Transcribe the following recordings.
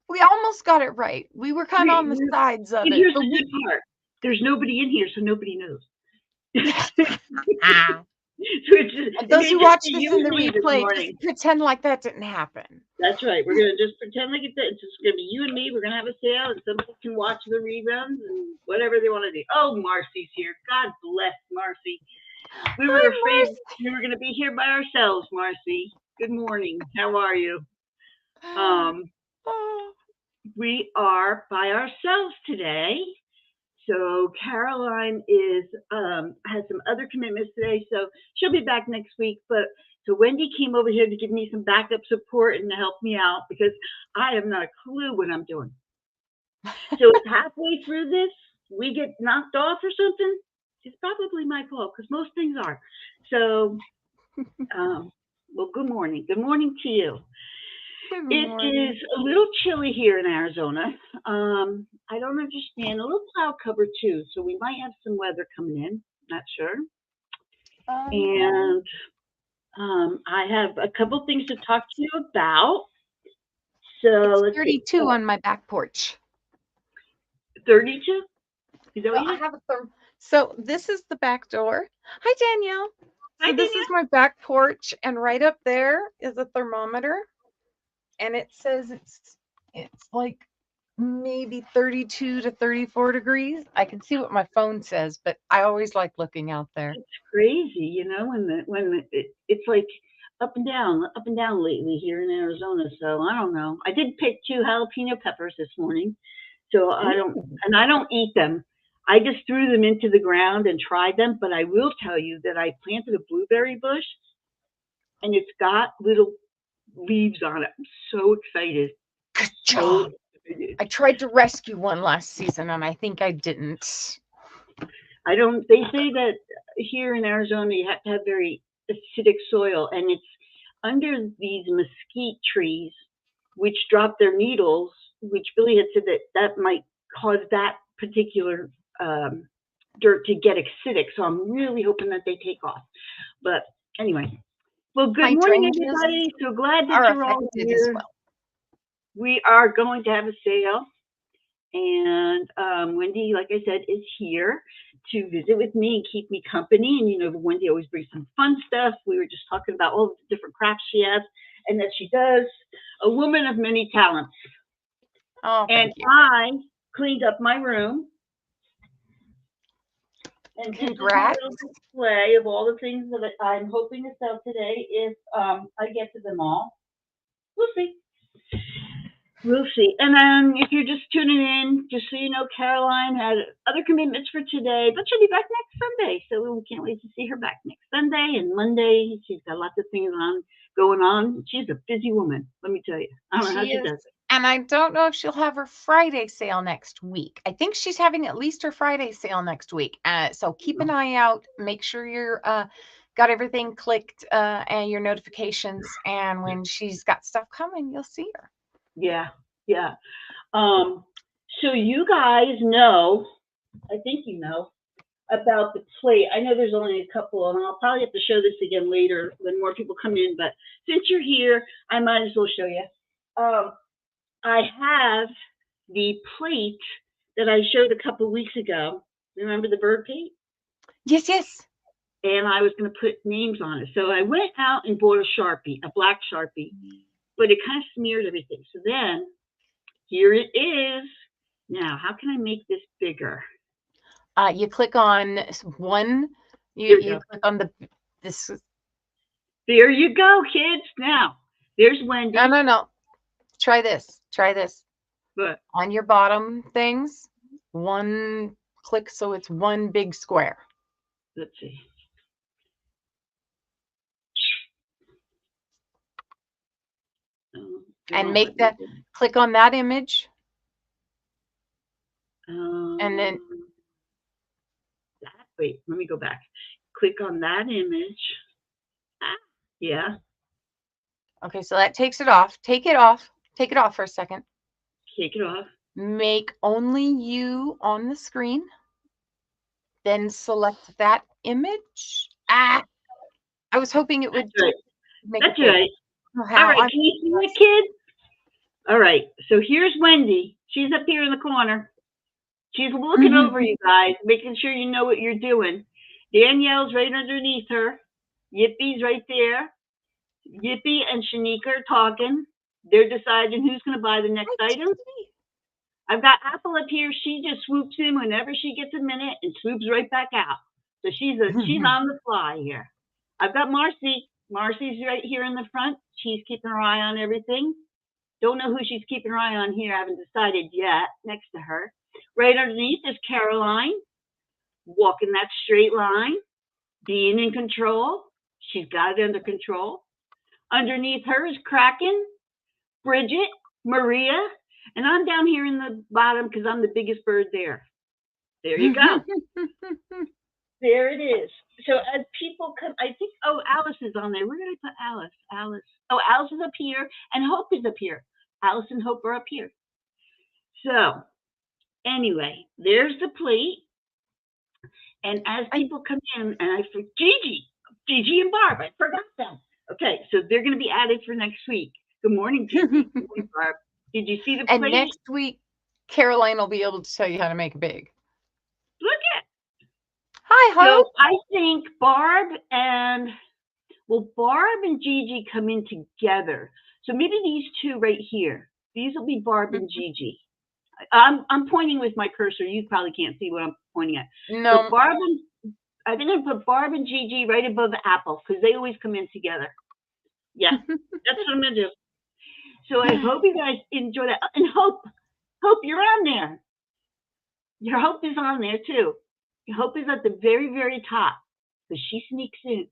We almost got it right. We were kind of on the sides of And it. here's the good part. There's nobody in here, so nobody knows. And those who watch this in the replay, just pretend like that didn't happen. That's right. We're going to just pretend like it's just going to be you and me. We're going to have a sale, and somebody can watch the reruns and whatever they want to do. Oh, Marcy's here. God bless Marcy. We were afraid we were going to be here by ourselves, Marcy. Good morning. How are you? We are by ourselves today. So Caroline has some other commitments today, so she'll be back next week. But so Wendie came over here to give me some backup support and to help me out because I have not a clue what I'm doing. So if halfway through this we get knocked off or something, it's probably my fault because most things are. So, well, good morning. Good morning to you. It is a little chilly here in Arizona. I don't understand. A little cloud cover too, so we might have some weather coming in. Not sure. And I have a couple things to talk to you about. So it's 32 on my back porch. 32? I have a so this is the back door. Hi, Danielle. So this is my back porch, and right up there is a thermometer. And it says it's like maybe 32 to 34 degrees. I can see what my phone says, but I always like looking out there. It's crazy, you know, it's like up and down lately here in Arizona. So I don't know. I did pick 2 jalapeno peppers this morning, so I don't eat them. I just threw them into the ground and tried them. But I will tell you that I planted a blueberry bush, and it's got little leaves on it. I'm so excited. Good job. I tried to rescue one last season and I think I didn't. They say that here in Arizona you have to have very acidic soil, and it's under these mesquite trees which drop their needles, which Billy had said that might cause that particular dirt to get acidic. So I'm really hoping that they take off. But anyway, well, good morning, everybody. So glad that you're all here. We are going to have a sale, and Wendie, like I said, is here to visit with me and keep me company. And you know, Wendie always brings some fun stuff. We were just talking about all the different crafts she has and that she does. A woman of many talents. Oh, and I cleaned up my room. And congrats! This is a display of all the things that I'm hoping to sell today if I get to them all. We'll see. We'll see. And then if you're just tuning in, just so you know, Caroline had other commitments for today, but she'll be back next Sunday. So we can't wait to see her back next Sunday and Monday. She's got lots of things going on. She's a busy woman, let me tell you. I don't know how she does it. And I don't know if she'll have her Friday sale next week. I think she's having at least her Friday sale next week. So keep an eye out. Make sure you're got everything clicked and your notifications. And when she's got stuff coming, you'll see her. Yeah. So you guys know, I think you know, about the plate. I know there's only a couple, and I'll probably have to show this again later when more people come in. But since you're here, I might as well show you. I have the plate that I showed a couple weeks ago. Remember the bird plate? Yes. And I was going to put names on it. So I went out and bought a Sharpie, a black Sharpie, but it kind of smeared everything. So then here it is. Now, how can I make this bigger? You click on one. You click on this. There you go, kids. Now, there's Wendie. No. Try this. What? On your bottom things, one click so it's one big square. Let's see. And make that, click on that image. And then. Wait, let me go back. Click on that image. Yeah. Okay, so that takes it off. Take it off for a second. Take it off. Make only you on the screen. Then select that image. I was hoping it would make it. That's right. All right, can you see it, kid? All right. So here's Wendie. She's up here in the corner. She's looking over Mhm. you guys, making sure you know what you're doing. Danielle's right underneath her. Yippie's right there. Yippee and Shanika are talking. They're deciding who's going to buy the next Hi, item. Gigi. I've got Apple up here. She just swoops in whenever she gets a minute and swoops right back out. So she's on the fly here. I've got Marcy. Marcy's right here in the front. She's keeping her eye on everything. Don't know who she's keeping her eye on here. I haven't decided yet. Next to her, right underneath is Caroline, walking that straight line, being in control. She's got it under control. Underneath her is Kraken, Bridget, Maria, and I'm down here in the bottom because I'm the biggest bird there. There you go. There it is. So as people come, I think, oh, Alice is on there. Where did I put Alice? Alice. Oh, Alice is up here, and Hope is up here. Alice and Hope are up here. So anyway, there's the plate. And as I people come in, and I for Gigi and Barb, I forgot them. Okay, so they're going to be added for next week. Good morning, Gigi. Good morning, Barb. Did you see the and plate? next week, Caroline will be able to tell you how to make it big. Look at. Hi, So Hope. I think Barb and Gigi come in together. So maybe these two right here. These will be Barb and Gigi. I'm pointing with my cursor. You probably can't see what I'm pointing at. But No. I think I'm gonna put Barb and Gigi right above Apple because they always come in together. Yeah, that's what I'm gonna do. So I hope you guys enjoy that. And Hope, you're on there. Your Hope is on there too. Your Hope is at the very, very top. So she sneaks in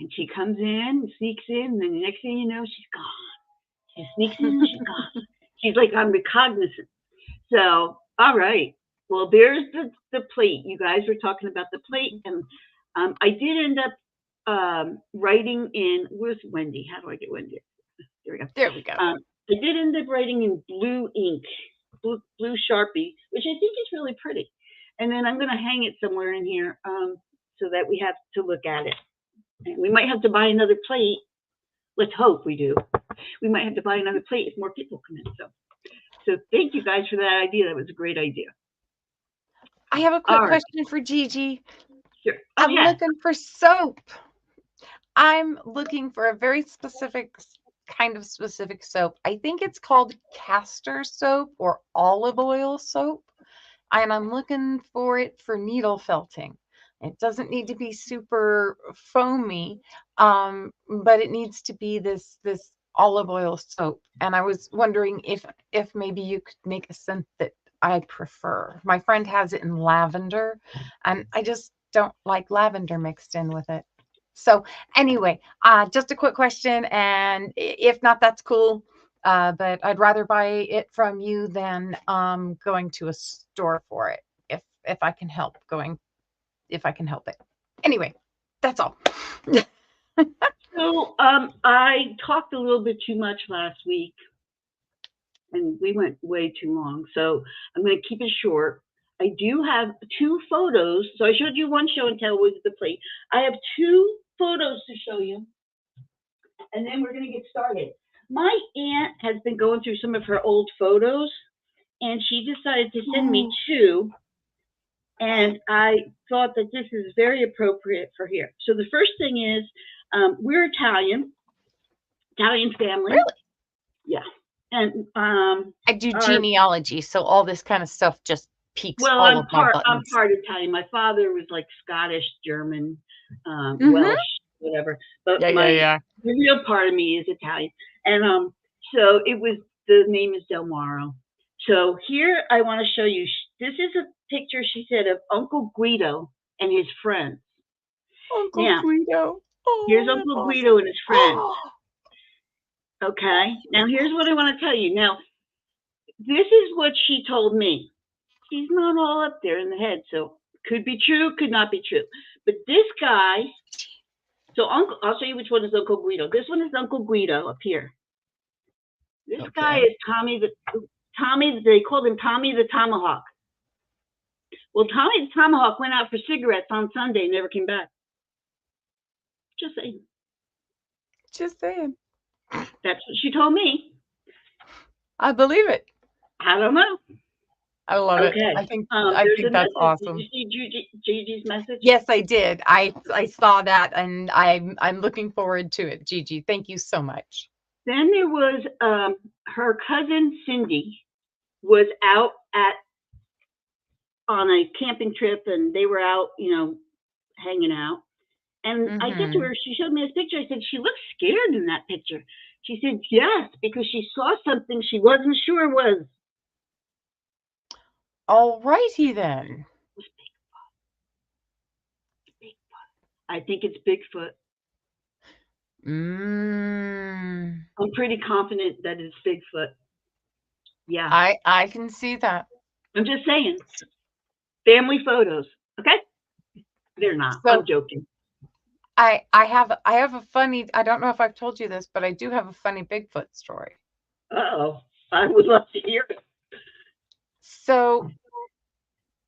and she comes in, sneaks in, and then the next thing you know, she's gone. She sneaks in and she's gone. She's like I'm recognizant. So all right. Well, there's the plate. You guys were talking about the plate, and I did end up writing in. Where's Wendie? How do I get Wendie? There we go. There we go. I did end up writing in blue ink, blue Sharpie, which I think is really pretty. And then I'm going to hang it somewhere in here so that we have to look at it. And we might have to buy another plate. Let's hope we do. We might have to buy another plate if more people come in. So thank you guys for that idea. That was a great idea. I have a quick All right. question for Gigi. Sure. Oh I'm yeah. looking for soap. I'm looking for a very specific kind of specific soap. I think it's called Castor Soap or olive oil soap. And I'm looking for it for needle felting. It doesn't need to be super foamy, but it needs to be this olive oil soap. And I was wondering if maybe you could make a scent that I prefer. My friend has it in lavender, and I just don't like lavender mixed in with it. So anyway, just a quick question, and if not, that's cool. But I'd rather buy it from you than going to a store for it if I can help going if I can help it. Anyway, that's all. So I talked a little bit too much last week, and we went way too long. So I'm going to keep it short. I do have two photos. So I showed you one show and tell with the plate. I have two photos to show you, and then we're going to get started. My aunt has been going through some of her old photos, and she decided to send me two. And I thought that this is very appropriate for here. So the first thing is we're Italian family. Really? Yeah. And I do genealogy, so all this kind of stuff just piques well, all of my I'm buttons. part Italian. My father was like Scottish, German, Mm-hmm. Welsh, whatever. But Yeah. the real part of me is Italian. And so it was the name is Del Maro. So here I want to show you. This is a picture she said of Uncle Guido and his friends. Uncle Now Guido. Oh, here's that's Uncle Guido awesome. and his friends. Okay. Now here's what I want to tell you. Now this is what she told me. She's not all up there in the head, so could be true, could not be true. But this guy, so Uncle, I'll show you which one is Uncle Guido. This one is Uncle Guido up here. This guy is Tommy. They called him Tommy the Tomahawk. Well, Tommy the Tomahawk went out for cigarettes on Sunday and never came back. Just saying. Just saying. That's what she told me. I believe it. I don't know. I love it. Okay. I There's a think that's message. Did you awesome. see Gigi's message? Yes, I did. I saw that, and I'm looking forward to it, Gigi. Thank you so much. Then there was her cousin Cindy was out at on a camping trip, and they were out, hanging out. And I said to Mm-hmm. her, she showed me this picture. I said, she looks scared in that picture. She said, yes, because she saw something she wasn't sure was. All righty then. I think it's Bigfoot. Mm, I'm pretty confident that it's Bigfoot. Yeah. I can see that. I'm just saying. Family photos. Okay? They're not. I'm So joking. I have a funny, I don't know if I've told you this, but I do have a funny Bigfoot story. Uh-oh. I would love to hear it. So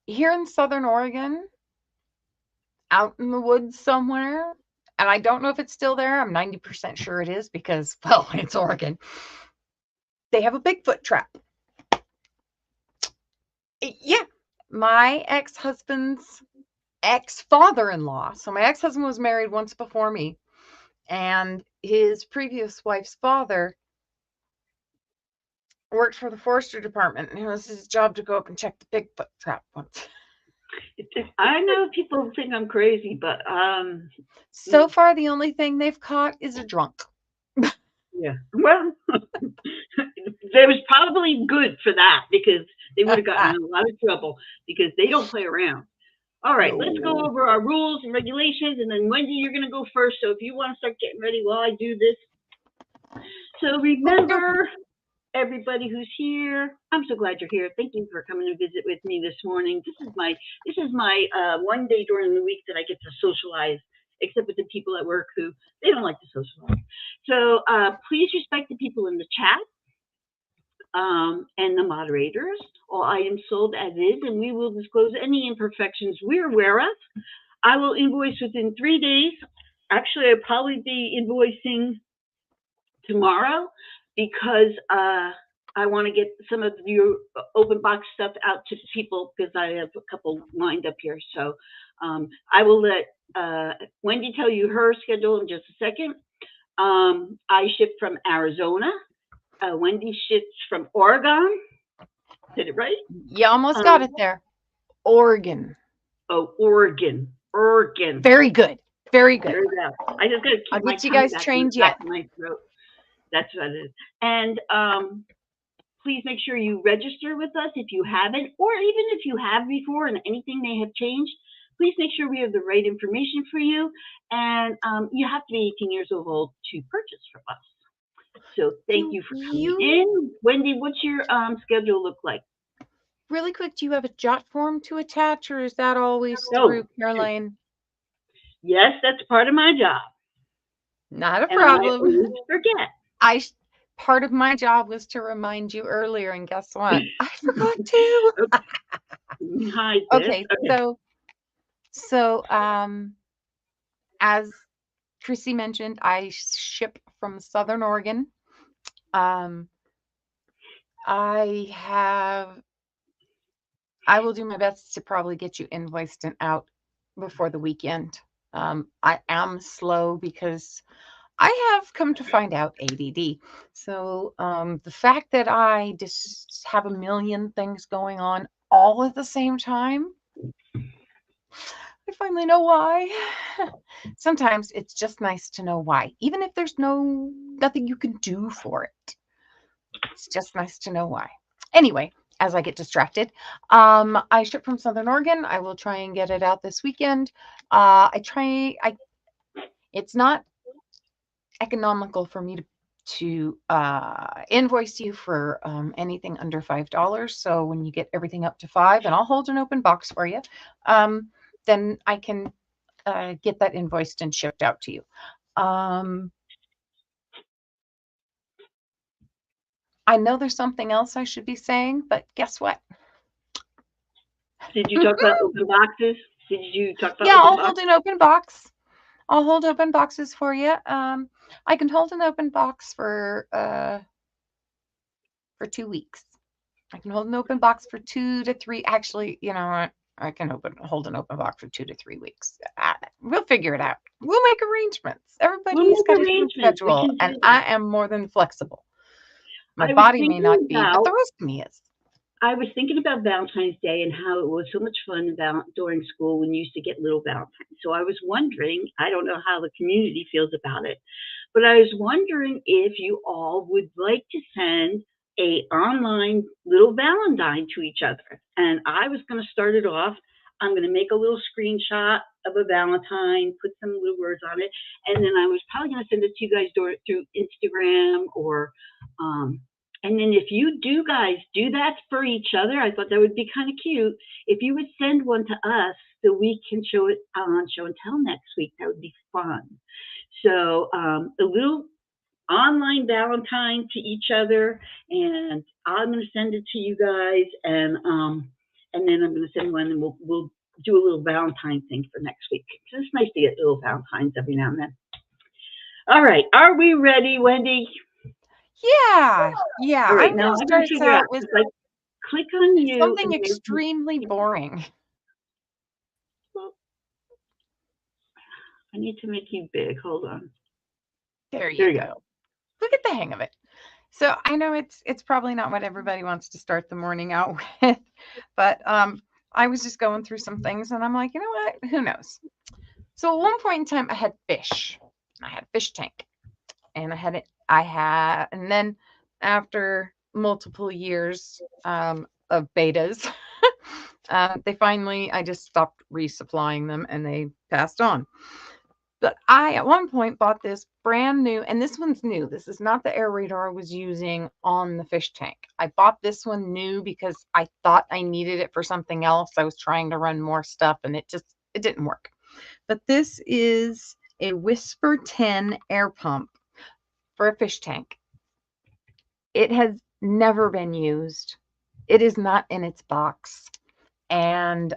here in Southern Oregon, out in the woods somewhere, and I don't know if it's still there. I'm 90% sure it is because, well, it's Oregon. They have a Bigfoot trap. Yeah. My ex-husband's ex-father-in-law. So my ex-husband was married once before me, and his previous wife's father worked for the forestry department, and it was his job to go up and check the Bigfoot trap once. I know people think I'm crazy, but So far, the only thing they've caught is a drunk. yeah. Well, they was probably good for that because they would have gotten in a lot of trouble because they don't play around. All right, let's go No. over our rules and regulations, and then Wendy, you're going to go first. So if you want to start getting ready while I do this, so Okie dokie. remember everybody who's here. I'm so glad you're here. Thank you for coming to visit with me this morning. This is my one day during the week that I get to socialize, except with the people at work who they don't like to socialize. So please respect the people in the chat and the moderators. All items sold as is, and we will disclose any imperfections we're aware of. I will invoice within 3 days. Actually, I'll probably be invoicing tomorrow because I want to get some of your open box stuff out to people because I have a couple lined up here. So I will let Wendy tell you her schedule in just a second. I ship from Arizona. Wendy ships from Oregon. Did it right? You almost got it there. Oregon. Oh, Oregon. Oregon. Very good. Very good. There you go. I just got to I'll keep my get you tongue guys back in the trained back yet. of my throat. That's what it is. And please make sure you register with us if you haven't, or even if you have before and anything may have changed. Please make sure we have the right information for you. And you have to be 18 years old to purchase from us. So thank you for coming in. Wendy, what's your schedule look like? Really quick, do you have a jot form to attach, or is that always through Caroline? Yes, that's part of my job. Not a And problem. I always forget. Part of my job was to remind you earlier, and guess what? I forgot to. Hide this. Okay, so as Chrissy mentioned, I ship from Southern Oregon. I will do my best to probably get you invoiced and out before the weekend. I am slow because I have come to find out ADD. So the fact that I just have a million things going on all at the same time, I finally know why. Sometimes it's just nice to know why, even if there's nothing you can do for it. It's just nice to know why. Anyway, as I get distracted, I ship from Southern Oregon. I will try and get it out this weekend. It's not economical for me to invoice you for anything under $5. So when you get everything up to $5, and I'll hold an open box for you, then I can get that invoiced and shipped out to you. I know there's something else I should be saying, but guess what? Did you talk about open boxes? Did you talk about Yeah, open I'll boxes? hold an open box. I'll hold open boxes for you. I can hold an open box for for 2 weeks. I can hold an open box for 2 to 3. Actually, you know what? I can hold an open box for 2 to 3 weeks. We'll figure it out. We'll make arrangements. We'll Everybody's got make a different arrangements. We schedule, can and do I that. am more than flexible. My I was body may not thinking be, but the about rest of me is. I was thinking about Valentine's Day and how it was so much fun about during school when you used to get little Valentines. So I was wondering, I don't know how the community feels about it, but I was wondering if you all would like to send a online little Valentine to each other. And I was going to start it off. I'm going to make a little screenshot of a Valentine, put some little words on it, and then I was probably going to send it to you guys through Instagram or um, and then if you do guys do that for each other, I thought that would be kind of cute. If you would send one to us so we can show it on show and tell next week, that would be fun. So a little online Valentine to each other, and I'm going to send it to you guys, and then I'm going to send one, and we'll do a little Valentine thing for next week. It's nice to get little Valentines every now and then. All right, are we ready, Wendie? Yeah, yeah. All I'm right, going now to I got to start us figure out out with if I click on you something and there's extremely boring. well, I need to make you big. Hold on. There you There you go. We'll get the hang of it. So I know it's probably not what everybody wants to start the morning out with, but I was just going through some things, and I'm like, you know what? Who knows? So at one point in time, I had fish. I had a fish tank, and and then after multiple years of betas, I just stopped resupplying them, and they passed on. But I, at one point, bought this brand new, and this one's new. This is not the aerator I was using on the fish tank. I bought this one new because I thought I needed it for something else. I was trying to run more stuff, and it didn't work. But this is a Whisper 10 air pump for a fish tank. It has never been used. It is not in its box. And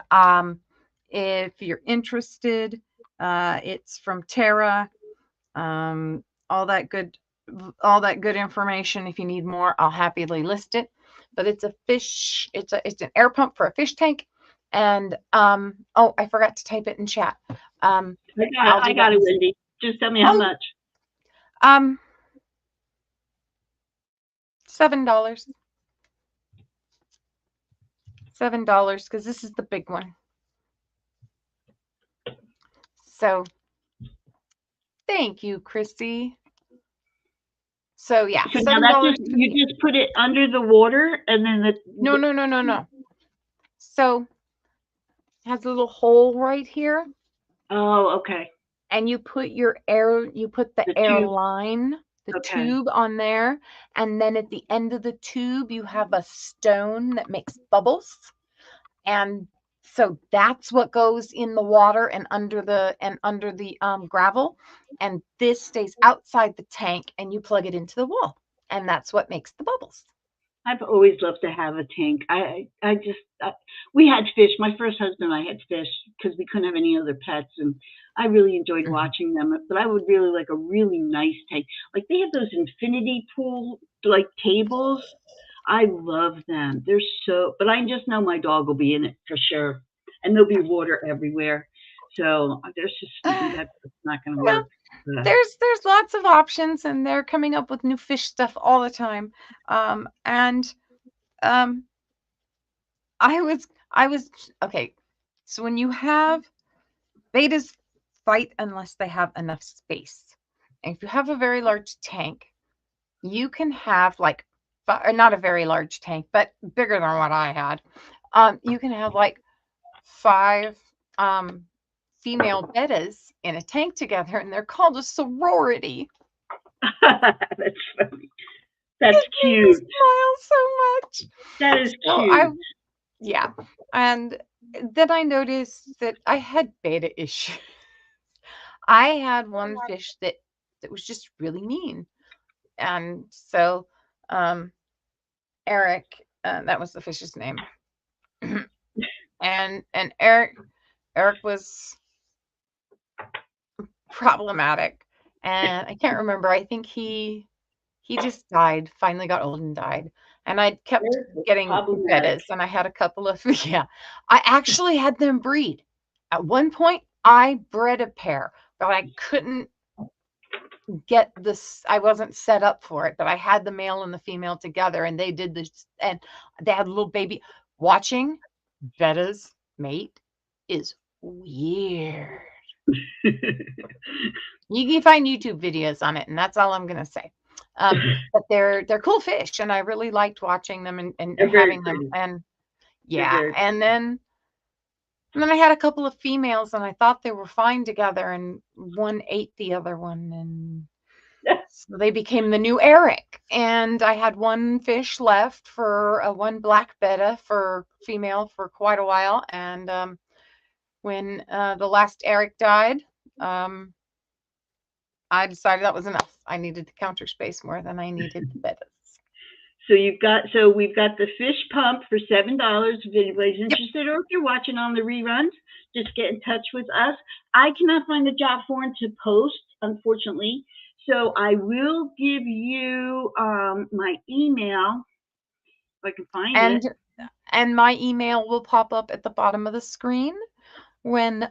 if you're interested, it's from Terra. Um, all that good, all that good information. If you need more, I'll happily list it. But it's a fish. It's an air pump for a fish tank. And oh, I forgot to type it in chat. I'll I do that got it, in. Wendy. Just tell me how Oh, much. um, $7. $7 because this is the big one. So thank you, Christy. So yeah, So now seven that dollars. just you just put it under the water and then No, no, no, no, no. So it has a little hole right here, oh, okay. and you put the The air tube. line, the Okay. tube on there, and then at the end of the tube you have a stone that makes bubbles, and so that's what goes in the water and under the gravel, and this stays outside the tank, and you plug it into the wall, and that's what makes the bubbles. I've always loved to have a tank. We had fish. My first husband and I had fish because we couldn't have any other pets, and I really enjoyed Mhm. watching them. But I would really like a really nice tank. Like they have those infinity pool like tables. I love them. They're so. But I just know my dog will be in it for sure, and there'll be water everywhere. So there's just that's not going to Well, work. Uh, there's lots of options, and they're coming up with new fish stuff all the time. And um, I was okay. So when you have betas fight unless they have enough space. And if you have a very large tank, you can have like not a very large tank, but bigger than what I had. You can have like five um, female betas in a tank together, and they're called a sorority. that's funny. That's It made me cute. smile so much. That is So cute. yeah, and then I noticed that I had beta issues. I had one fish that was just really mean, and so um, Eric, that was the fish's name, and Eric was problematic, and I can't remember. I think He just died, finally got old and died, and I'd kept They're getting problematic. bettas, and I had a couple of yeah. I actually had them breed. At one point, I bred a pair, but I couldn't get this I wasn't set up for it, but I had the male and the female together, and they did this, and they had a little baby. Watching bettas mate is weird. You can find YouTube videos on it, and that's all I'm gonna say. But they're cool fish, and I really liked watching them and They're very having them, pretty. and They're yeah, very and then I had a couple of females, and I thought they were fine together, and one ate the other one, and pretty. so they became the new Eric. And I had one fish left for one black betta for female for quite a while, and when the last Eric died, um, I decided that was enough. I needed the counter space more than I needed the bettas. So we've got the fish pump for $7 if anybody's Yep. interested, or if you're watching on the reruns, just get in touch with us. I cannot find the job form to post, unfortunately, so I will give you my email if I can find it. And my email will pop up at the bottom of the screen when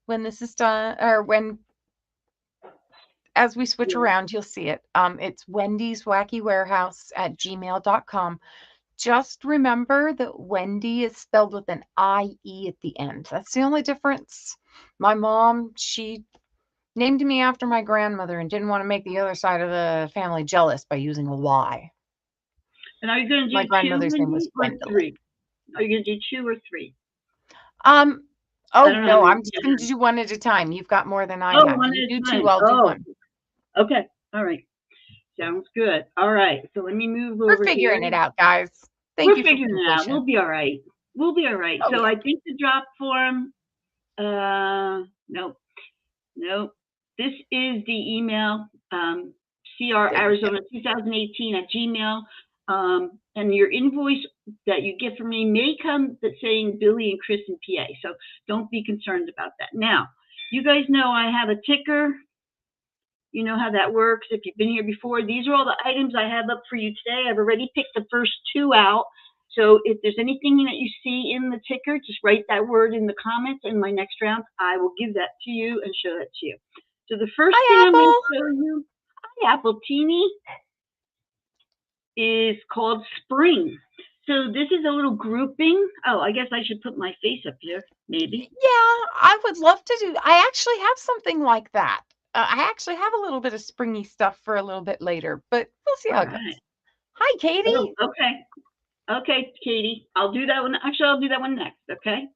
this is done, or when as we switch Yeah. around, you'll see it. It's Wendie's Wacky Warehouse at gmail.com. Just remember that Wendie is spelled with an IE at the end. That's the only difference. My mom, she named me after my grandmother and didn't want to make the other side of the family jealous by using a Y. And are you going to My do two, grandmother's name was Wendy, or Gwendolyn. three? Are you going to do two or three? Um, I oh don't know how no, many I'm just you going have. to do one at a time. You've got more than I Oh, have. one You at do a two, time. I'll do Oh, one. okay. All right. Sounds good. All right. So let me move We're over here. figuring it out, guys. Thank We're you for figuring being it out. patient. We'll be all right. We'll be all right. Oh So yeah. I think the drop form, nope, nope. This is the email, There we go. CRArizona2018 at Gmail. And your invoice that you get from me may come that saying Billy and Chris in PA. So don't be concerned about that. Now, you guys know I have a ticker. You know how that works. If you've been here before, these are all the items I have up for you today. I've already picked the first two out. So if there's anything that you see in the ticker, just write that word in the comments. In my next round, I will give that to you and show that to you. So the first thing Hi, I'm going Apple. to show you, hi Apple Teeny, is called Spring. So this is a little grouping. Oh, I guess I should put my face up here, maybe. Yeah, I would love to do. I actually have something like that. I actually have a little bit of springy stuff for a little bit later, but we'll see All how it right. goes. Hi, Oh, Katie. okay. Okay, Katie. I'll do that one. Actually, I'll do that one next. Okay.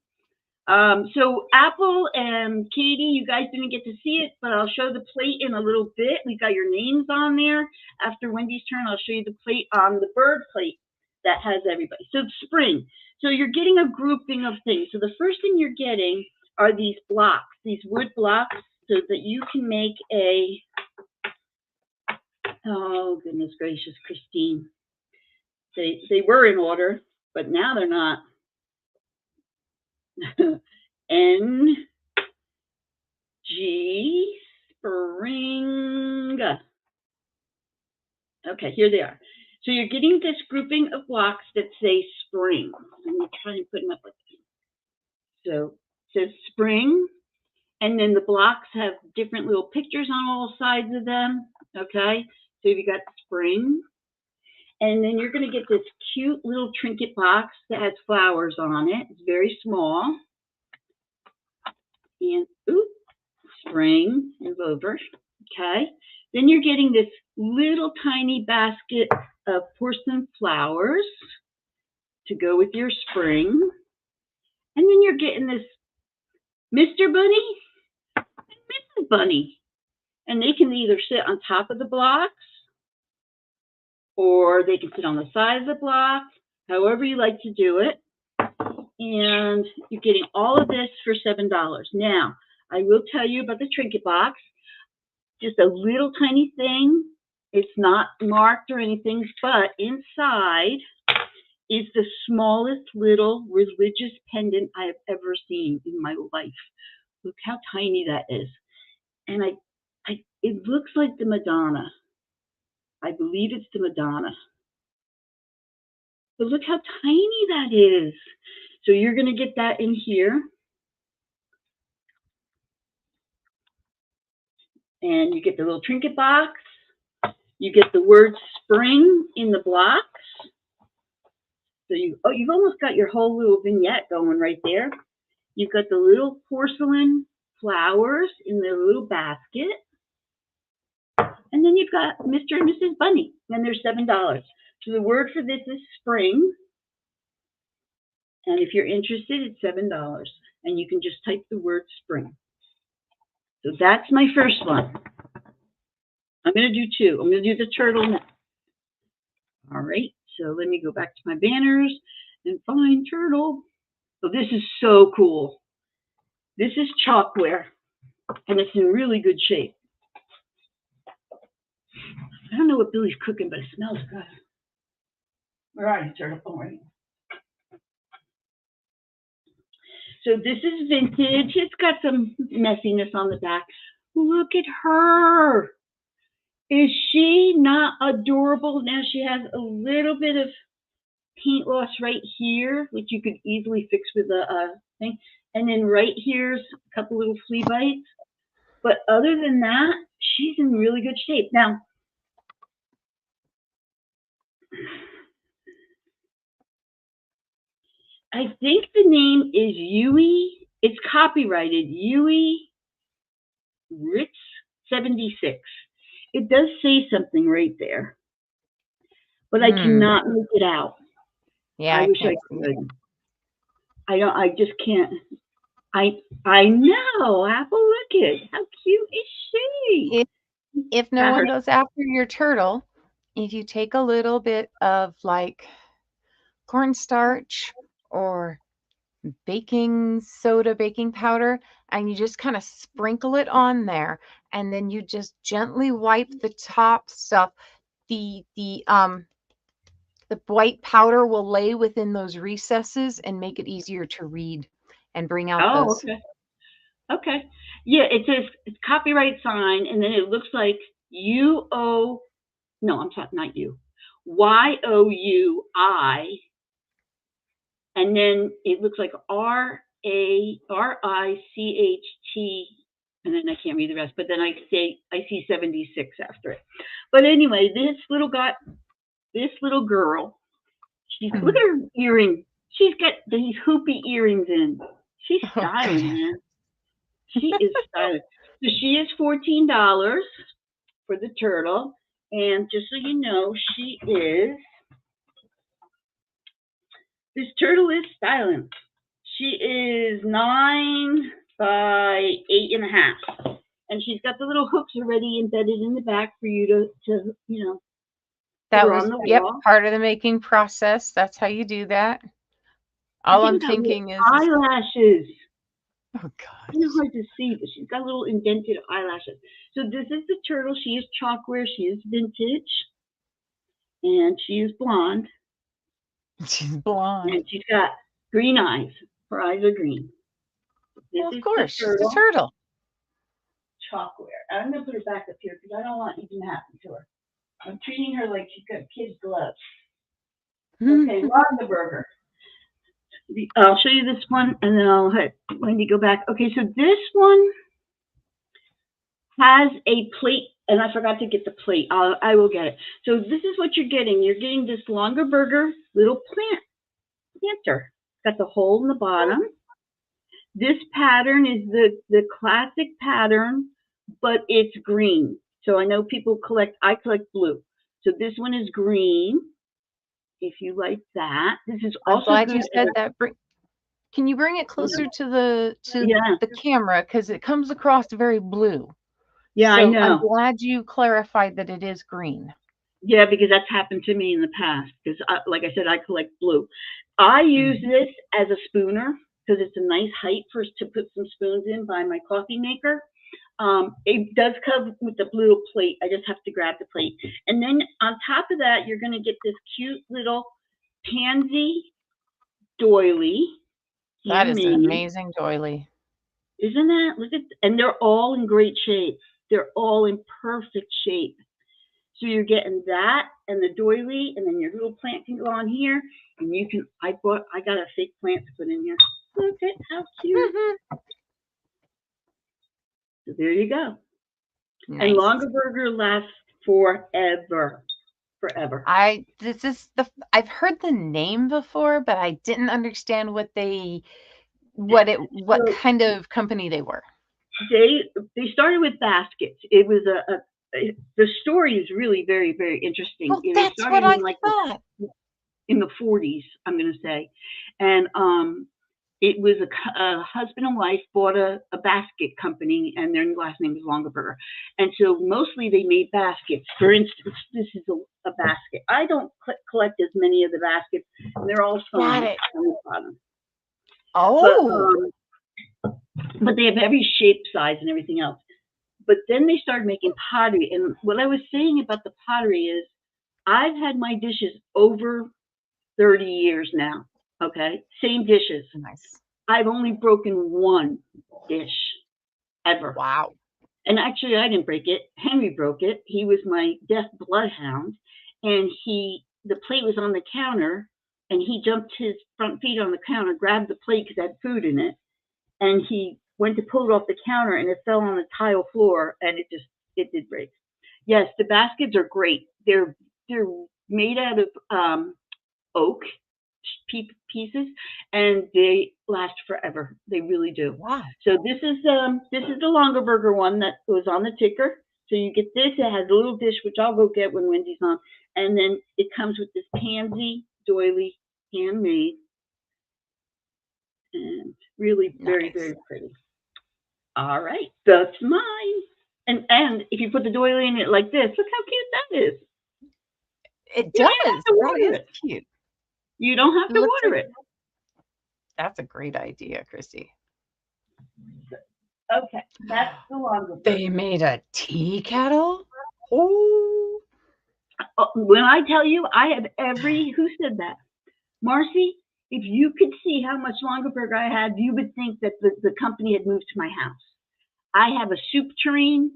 So Apple and Katie, you guys didn't get to see it, but I'll show the plate in a little bit. We got your names on there. After Wendy's turn, I'll show you the plate on the bird plate that has everybody. So it's spring. So you're getting a grouping of things. So the first thing you're getting are these blocks, these wood blocks, so that you can make a, oh goodness gracious, Christine. They were in order, but now they're not. N G Spring. Okay, here they are. So you're getting this grouping of blocks that say spring. Let me try and put them up like this. So it says spring, and then the blocks have different little pictures on all sides of them. Okay, so you got spring, and then you're going to get this cute little trinket box that has flowers on it. It's very small. And ooh, spring is over. Okay. Then you're getting this little tiny basket of porcelain flowers to go with your spring. And then you're getting this Mr. Bunny and Mrs. Bunny. And they can either sit on top of the blocks or they can sit on the side of the block, however you like to do it. And you're getting all of this for $7. Now, I will tell you about the trinket box. Just a little tiny thing. It's not marked or anything, but inside is the smallest little religious pendant I have ever seen in my life. Look how tiny that is. And it looks like the Madonna. I believe it's the Madonna. But look how tiny that is. So you're going to get that in here. And you get the little trinket box. You get the word spring in the blocks. So you've almost got your whole little vignette going right there. You've got the little porcelain flowers in their little basket. And then you've got Mr. and Mrs. Bunny, and they're $7. So the word for this is spring. And if you're interested, it's $7. And you can just type the word spring. So that's my first one. I'm going to do two. I'm going to do the turtle now. All right. So let me go back to my banners and find turtle. So this is so cool. This is chalkware, and it's in really good shape. I don't know what Billy's cooking, but it smells good. Where are you, turtle? Oh, right. So this is vintage. It's got some messiness on the back. Look at her. Is she not adorable? Now she has a little bit of paint loss right here, which you could easily fix with a thing. And then right here's a couple little flea bites. But other than that, she's in really good shape. Now, I think the name is Yui. It's copyrighted Yui Ritz 76. It does say something right there, but I cannot make it out. Yeah, I wish I could. I just can't. I know. Apple, look at how cute is she? If no one goes after your turtle, if you take a little bit of like cornstarch or baking soda, baking powder, and you just kind of sprinkle it on there, and then you just gently wipe the top stuff. The white powder will lay within those recesses and make it easier to read and bring out those. Okay. Okay. Yeah, it says it's copyright sign, and then it looks like UO. No, I'm sorry, not you. YOUI, and then it looks like RARICHT, and then I can't read the rest. But then I see 76 after it. But anyway, this little girl, look at her earring. She's got these hoopy earrings in. She's styling, man. She is styling. So she is $14 for the turtle. And just so you know, this turtle is styling. She is 9 by 8.5. And she's got the little hooks already embedded in the back for you to that was part of the making process. That's how you do that. All I'm thinking is eyelashes. Oh God. It's hard to see, but she's got little indented eyelashes. So this is the turtle. She is chalkware. She is vintage. And she is blonde. She's blonde. And she's got green eyes. Her eyes are green. Well, of course, she's a turtle. Chalkware. I'm going to put her back up here because I don't want anything to happen to her. I'm treating her like she's got kid's gloves. Okay, Ron burger. I'll show you this one, and then I'll have Wendy go back. Okay, so this one has a plate, and I forgot to get the plate. I will get it. So this is what you're getting. You're getting this longer burger little planter. Got the hole in the bottom. This pattern is the classic pattern, but it's green. So I know people I collect blue. So this one is green. If you like that, this is also. I'm glad you said that. Can you bring it closer to the camera, because it comes across very blue? Yeah, so I know. I'm glad you clarified that it is green. Yeah, because that's happened to me in the past. Because, like I said, I collect blue. I use this as a spooner because it's a nice height to put some spoons in by my coffee maker. It does come with the blue plate. I just have to grab the plate. And then on top of that, you're going to get this cute little pansy doily. That is an amazing doily. Isn't that? Look at, and they're all in great shape. They're all in perfect shape. So you're getting that and the doily, and then your little plant can go on here, and you can. I got a fake plant to put in here. Look at how cute. Mhm. So there you go. And Nice. Longer Burger lasts forever, forever. I've heard the name before, but I didn't understand what So kind of company they were. they started with baskets. It was the story is really very very interesting. Well, They that's started what I in like thought. in the 40s, I'm going to say, and it was a husband and wife bought a basket company, and their last name was Longaberger. And so mostly they made baskets. For instance, this is a basket. I don't collect as many of the baskets. They're all Got signed it. on the bottom. But Oh, but they have every shape, size, and everything else. But then they started making pottery. And what I was saying about the pottery is I've had my dishes over 30 years now. Okay. Same dishes. nice. I've only broken one dish ever. Wow. And actually, I didn't break it. Henry broke it. He was my deaf bloodhound. And the plate was on the counter, and he jumped his front feet on the counter, grabbed the plate because it had food in it, and he went to pull it off the counter, and it fell on the tile floor, and it did break. Yes, the baskets are great. They're made out of oak pieces, and they last forever. They really do. Wow. So this is the longer burger one that was on the ticker. So you get this. It has a little dish, which I'll go get when Wendy's on, and then it comes with this pansy doily, handmade, and really very Nice. very pretty. All right, that's mine. And if you put the doily in it like this, look how cute that is. It You don't even does. have to That water is it. cute. You don't have It to looks water like it. that's a great idea, Chrissy. Okay, that's the longer They burger. made a tea kettle? Oh, When I tell you, I have every. Who said that? Marcy, if you could see how much Longaberger I had, you would think that the company had moved to my house. I have a soup tureen.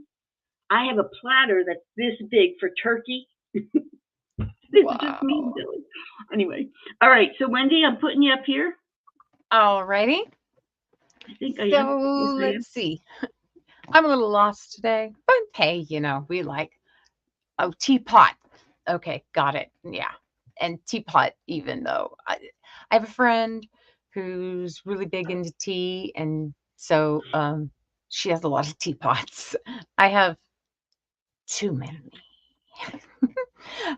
I have a platter that's this big for turkey. This is just me and wow. Billy. Anyway, all right. So Wendy, I'm putting you up here. Alrighty. I think I am. Yes, So I am. let's see. I'm a little lost today, but hey, we like teapot. Okay, got it. Yeah, and teapot. Even though I have a friend who's really big into tea, and so she has a lot of teapots. I have too many.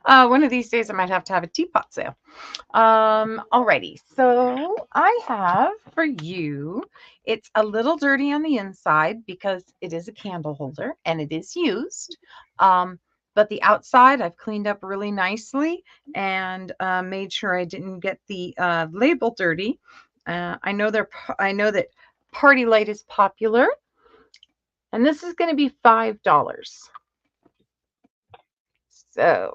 One of these days, I might have to have a teapot sale. Alrighty. So I have for you, it's a little dirty on the inside because it is a candle holder and it is used. Um, but the outside I've cleaned up really nicely and made sure I didn't get the label dirty. I know that Party Light is popular, and this is going to be $5. So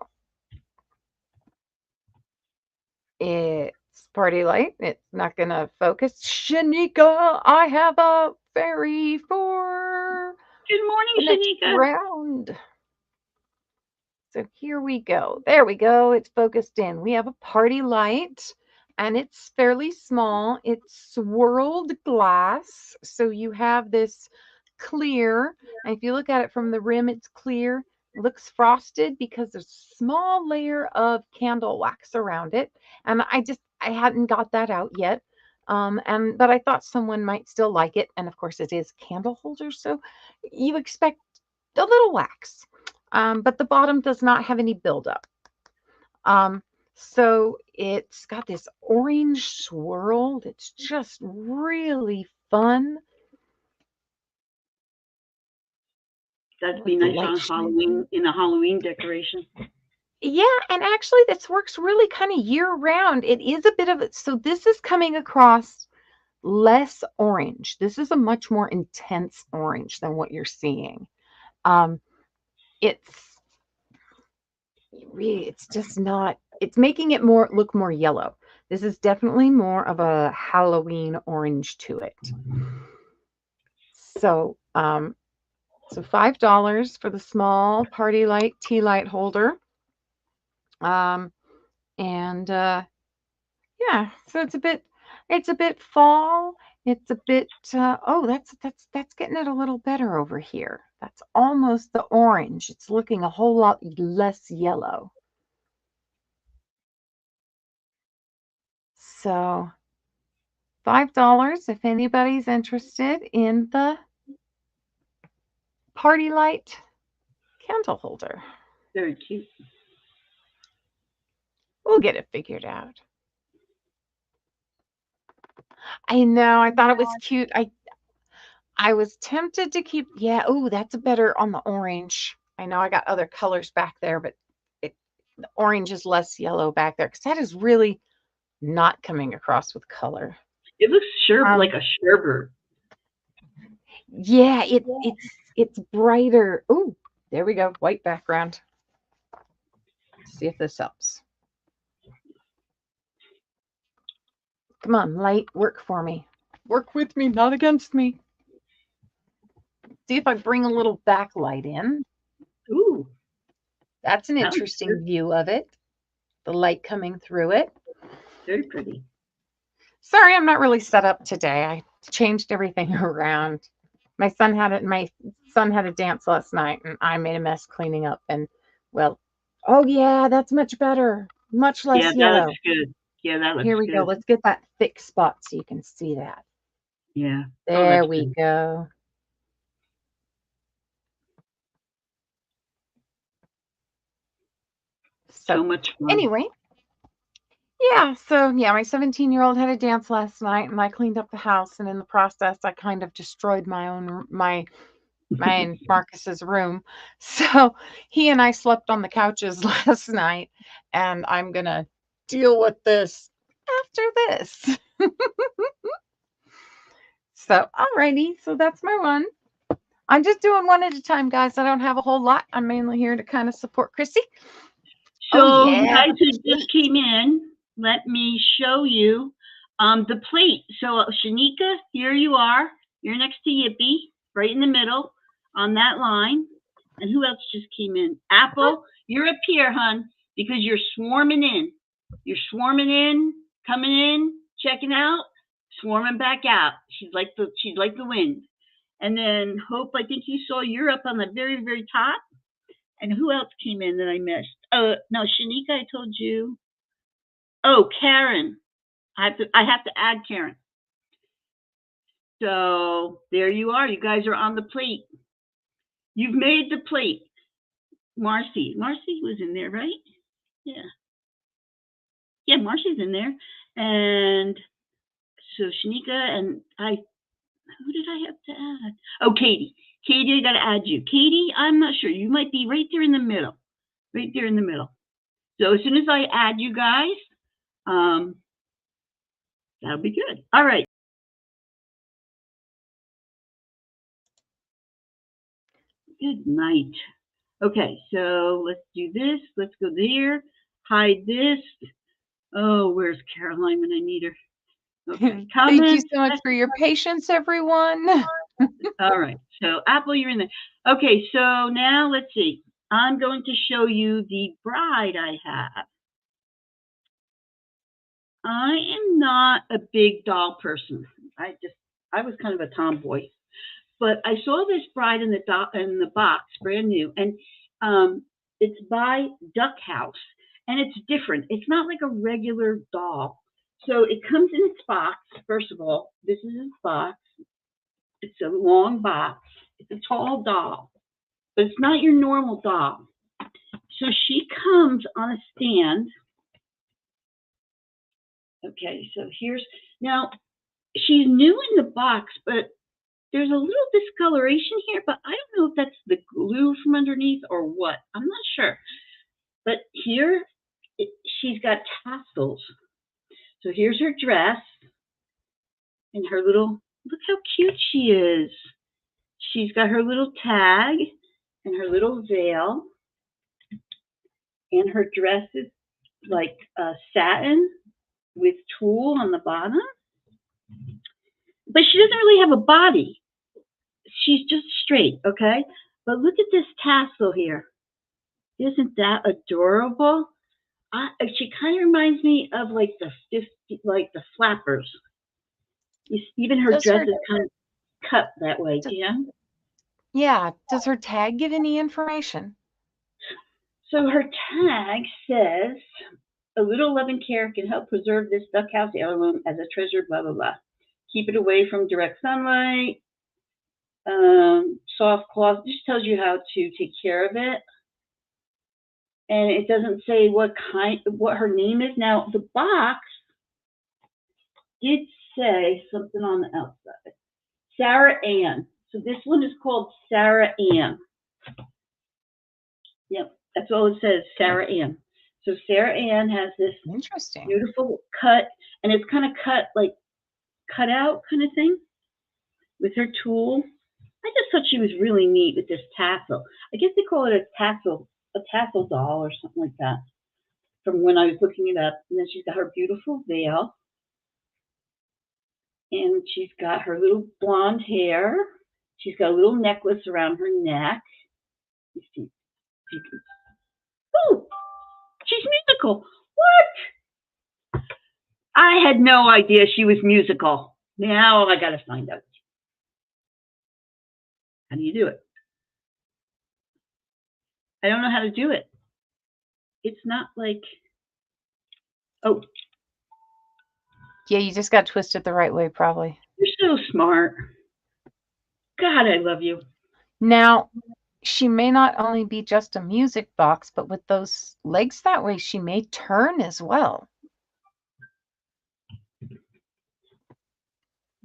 it's Party Light. It's not gonna focus. Shanika, I have a fairy for Good morning, the next Shanika. round. So here we go. There we go. It's focused in. We have a Party Light, and it's fairly small. It's swirled glass. So you have this clear, and if you look at it from the rim, it's clear. It looks frosted because there's a small layer of candle wax around it. And I hadn't got that out yet. But I thought someone might still like it. And of course it is candle holder, so you expect a little wax. But the bottom does not have any buildup. Um, so it's got this orange swirl that's just really fun. That'd Let be the nice light on shine through. Halloween in a Halloween decoration. Yeah, and actually this works really kind of year round. It is a bit of it. So this is coming across less orange. This is a much more intense orange than what you're seeing. Um, it's it's just not, it's making it more look more yellow. This is definitely more of a Halloween orange to it. So, So $5 for the small party light tea light holder. And yeah, so it's a bit fall. It's a bit oh, that's getting it a little better over here. That's almost the orange. It's looking a whole lot less yellow. So $5 if anybody's interested in the party light candle holder. Very cute. We'll get it figured out. I know, I thought it was cute. I was tempted to keep, yeah, oh, that's a better on the orange. I know I got other colors back there, but the orange is less yellow back there because that is really not coming across with color. It looks like a sherbet. Yeah, it's brighter. Oh, there we go, white background. Let's see if this helps. Come on, light, work for me. Work with me, not against me. See if I bring a little backlight in. Ooh. That's an interesting view of it. The light coming through it. Very pretty. Sorry, I'm not really set up today. I changed everything around. My son had a dance last night and I made a mess cleaning up and well, oh yeah, that's much better. Much less yellow. That looks good. Yeah, that looks good. Here we go. Let's get that thick spot so you can see that. Yeah. There we go. So much fun. Anyway, yeah, so yeah, my 17-year-old had a dance last night and I cleaned up the house and in the process I kind of destroyed my and Marcus's room. So he and I slept on the couches last night and I'm going to deal with this after this. So, alrighty, so that's my one. I'm just doing one at a time, guys. I don't have a whole lot. I'm mainly here to kind of support Chrissy. So, you guys who just came in, let me show you the plate. So, Shanika, here you are. You're next to Yippee, right in the middle on that line. And who else just came in? Apple, you're up here, hon, because you're swarming in. You're swarming in, coming in, checking out, swarming back out. She's like the wind. And then Hope, I think you saw you're up on the very, very top. And who else came in that I missed? No, Shanika, I told you. Oh, Karen. I have to add Karen. So there you are. You guys are on the plate. You've made the plate. Marcy was in there, right? Yeah. Yeah, Marcy's in there. And so Shanika and who did I have to add? Oh, Katie. Katie, I got to add you. Katie, I'm not sure. You might be right there in the middle. Right there in the middle. So as soon as I add you guys, that'll be good. All right. Good night. Okay, so let's do this. Let's go there. Hide this. Oh, where's Caroline when I need her? Okay, thank you so much for your patience, everyone. All right, so Apple, you're in there. Okay, so now let's see. I'm going to show you the bride I have. I am not a big doll person. I was kind of a tomboy, but I saw this bride in the box, brand new, and it's by Duck House, and it's different. It's not like a regular doll. So it comes in its box. First of all, this is its box. It's a long box. It's a tall doll, but it's not your normal doll. So she comes on a stand. Okay, so now she's new in the box, but there's a little discoloration here, but I don't know if that's the glue from underneath or what. I'm not sure. But here, she's got tassels. So here's her dress and her little, look how cute she is. She's got her little tag and her little veil. And her dress is like satin with tulle on the bottom. But she doesn't really have a body. she's just straight, okay? But look at this tassel here. Isn't that adorable? She kind of reminds me of like the 50, like the flappers. Even her Does dress her is kind of cut that way, d- do you know? yeah, does her tag give any information? So her tag says, "A little love and care can help preserve this duckhouse heirloom as a treasure." Blah blah blah. Keep it away from direct sunlight. Soft cloth. Just tells you how to take care of it, and it doesn't say what her name is. Now the box did say something on the outside. Sarah Ann. So this one is called Sarah Ann. Yep, that's all it says, Sarah Ann. So Sarah Ann has this Interesting. beautiful cut, and it's kind of cut like cut out kind of thing with her tool. I just thought she was really neat with this tassel. I guess they call it a tassel doll or something like that. From when I was looking it up, and then she's got her beautiful veil, and she's got her little blonde hair. She's got a little necklace around her neck. You see, you can. Oh, she's musical. What? I had no idea she was musical. Now I got to find out. How do you do it? I don't know how to do it. It's not like, oh, Yeah, you just got twisted the right way, probably. you're so smart. God, I love you. Now, she may not only be just a music box, but with those legs that way, she may turn as well.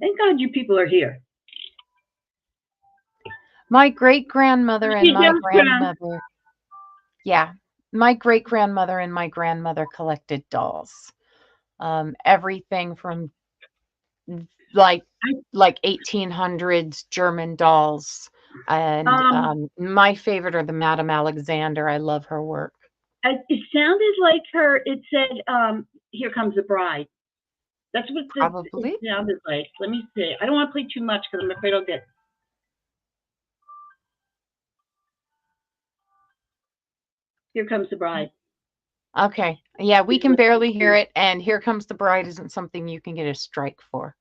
Thank God you people are here. My great grandmother and She my jumps around. grandmother, yeah, my great grandmother and my grandmother collected dolls. Everything from like like 1800s German dolls, and Um, my favorite are the Madame Alexander. I love her work. it sounded like her. It said, "Here comes the bride." That's what it Probably. sounded like. Let me see. I don't want to play too much because I'm afraid I'll get. Here comes the bride. Okay. Yeah, we can barely hear it, and Here Comes the Bride isn't something you can get a strike for.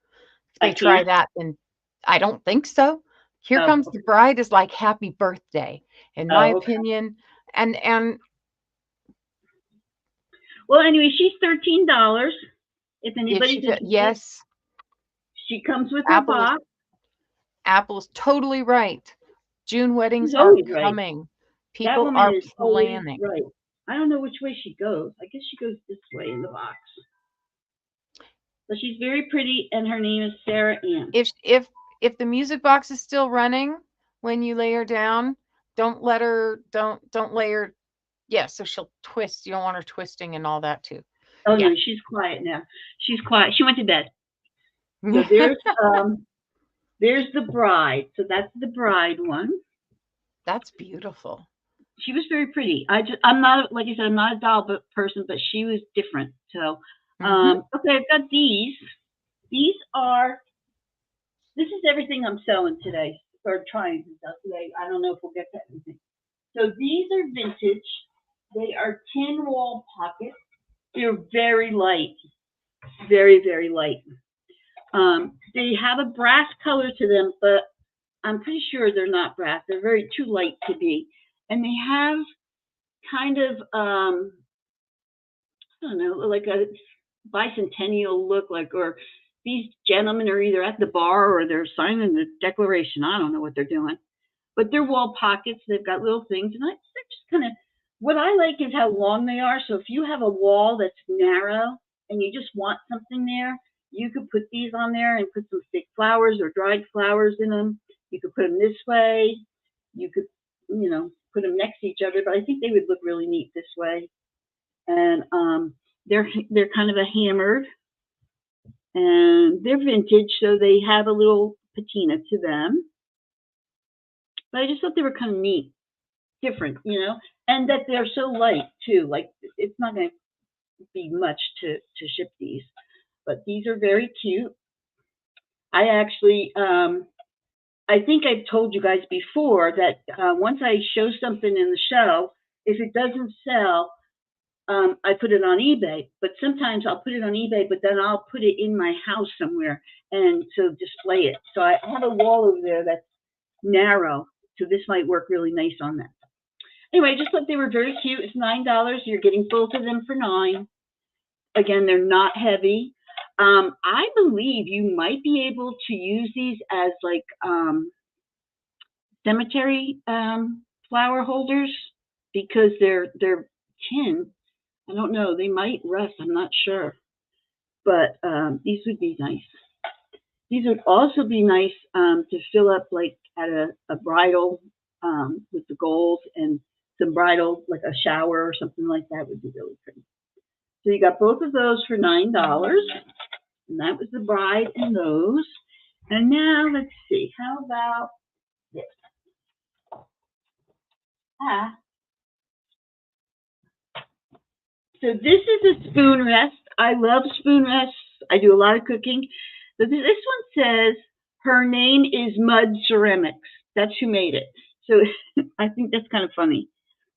If I they try can't. that, then I don't think so. Here Oh, Comes the okay. Bride is like Happy Birthday, in my Oh, okay. opinion. And Well, anyway, she's $13. If if she anybody's fe interested, yes, she comes with her Apple is box. Apple is totally right. June weddings She's are always right. coming. That People woman are is always planning. right. I don't know which way she goes. I guess she goes this way in the box. But she's very pretty, and her name is Sarah Ann. If the music box is still running when you lay her down, don't lay her, yeah, so she'll twist. You don't want her twisting and all that too. Oh Yeah. no, she's quiet now. She's quiet. She went to bed. So there's the bride. So that's the bride one. That's beautiful. She was very pretty. I'm not, like I said, I'm not a doll person, but she was different. So Mhm. okay, I've got these. These are this is everything I'm selling today or trying to sell today. I don't know if we'll get to everything. So these are vintage. They are tin wall pockets. They're very light, very very light. They have a brass color to them, but I'm pretty sure they're not brass. They're very too light to be, and they have kind of I don't know, like a bicentennial look, like, or these gentlemen are either at the bar or they're signing the Declaration. I don't know what they're doing, but they're wall pockets. They've got little things, and they're just kind of. What I like is how long they are. So if you have a wall that's narrow and you just want something there, you could put these on there and put some fake flowers or dried flowers in them. You could put them this way. You could, put them next to each other. But I think they would look really neat this way. And they're kind of a hammered, and they're vintage, so they have a little patina to them. But I just thought they were kind of neat, different, and that they're so light too. Like it's not going to be much to ship these, but these are very cute. I actually I think I've told you guys before that once I show something in the show, if it doesn't sell, I put it on eBay. But sometimes I'll put it on eBay, but then I'll put it in my house somewhere and so display it. So I have a wall over there that's narrow, so this might work really nice on that. Anyway, I just thought they were very cute. It's $9. You're getting both of them for 9. Again, they're not heavy. I believe you might be able to use these as like cemetery flower holders because they're tin. I don't know. They might rust. I'm not sure, but these would be nice. These would also be nice to fill up like at a bridal with the gold and some bridal like a shower or something like that would be really pretty. So you got both of those for $9, and that was the bride and those. And now let's see, how about this? Ah, so this is a spoon rest. I love spoon rests. I do a lot of cooking. So this one says her name is Mud Ceramics. That's who made it. So I think that's kind of funny.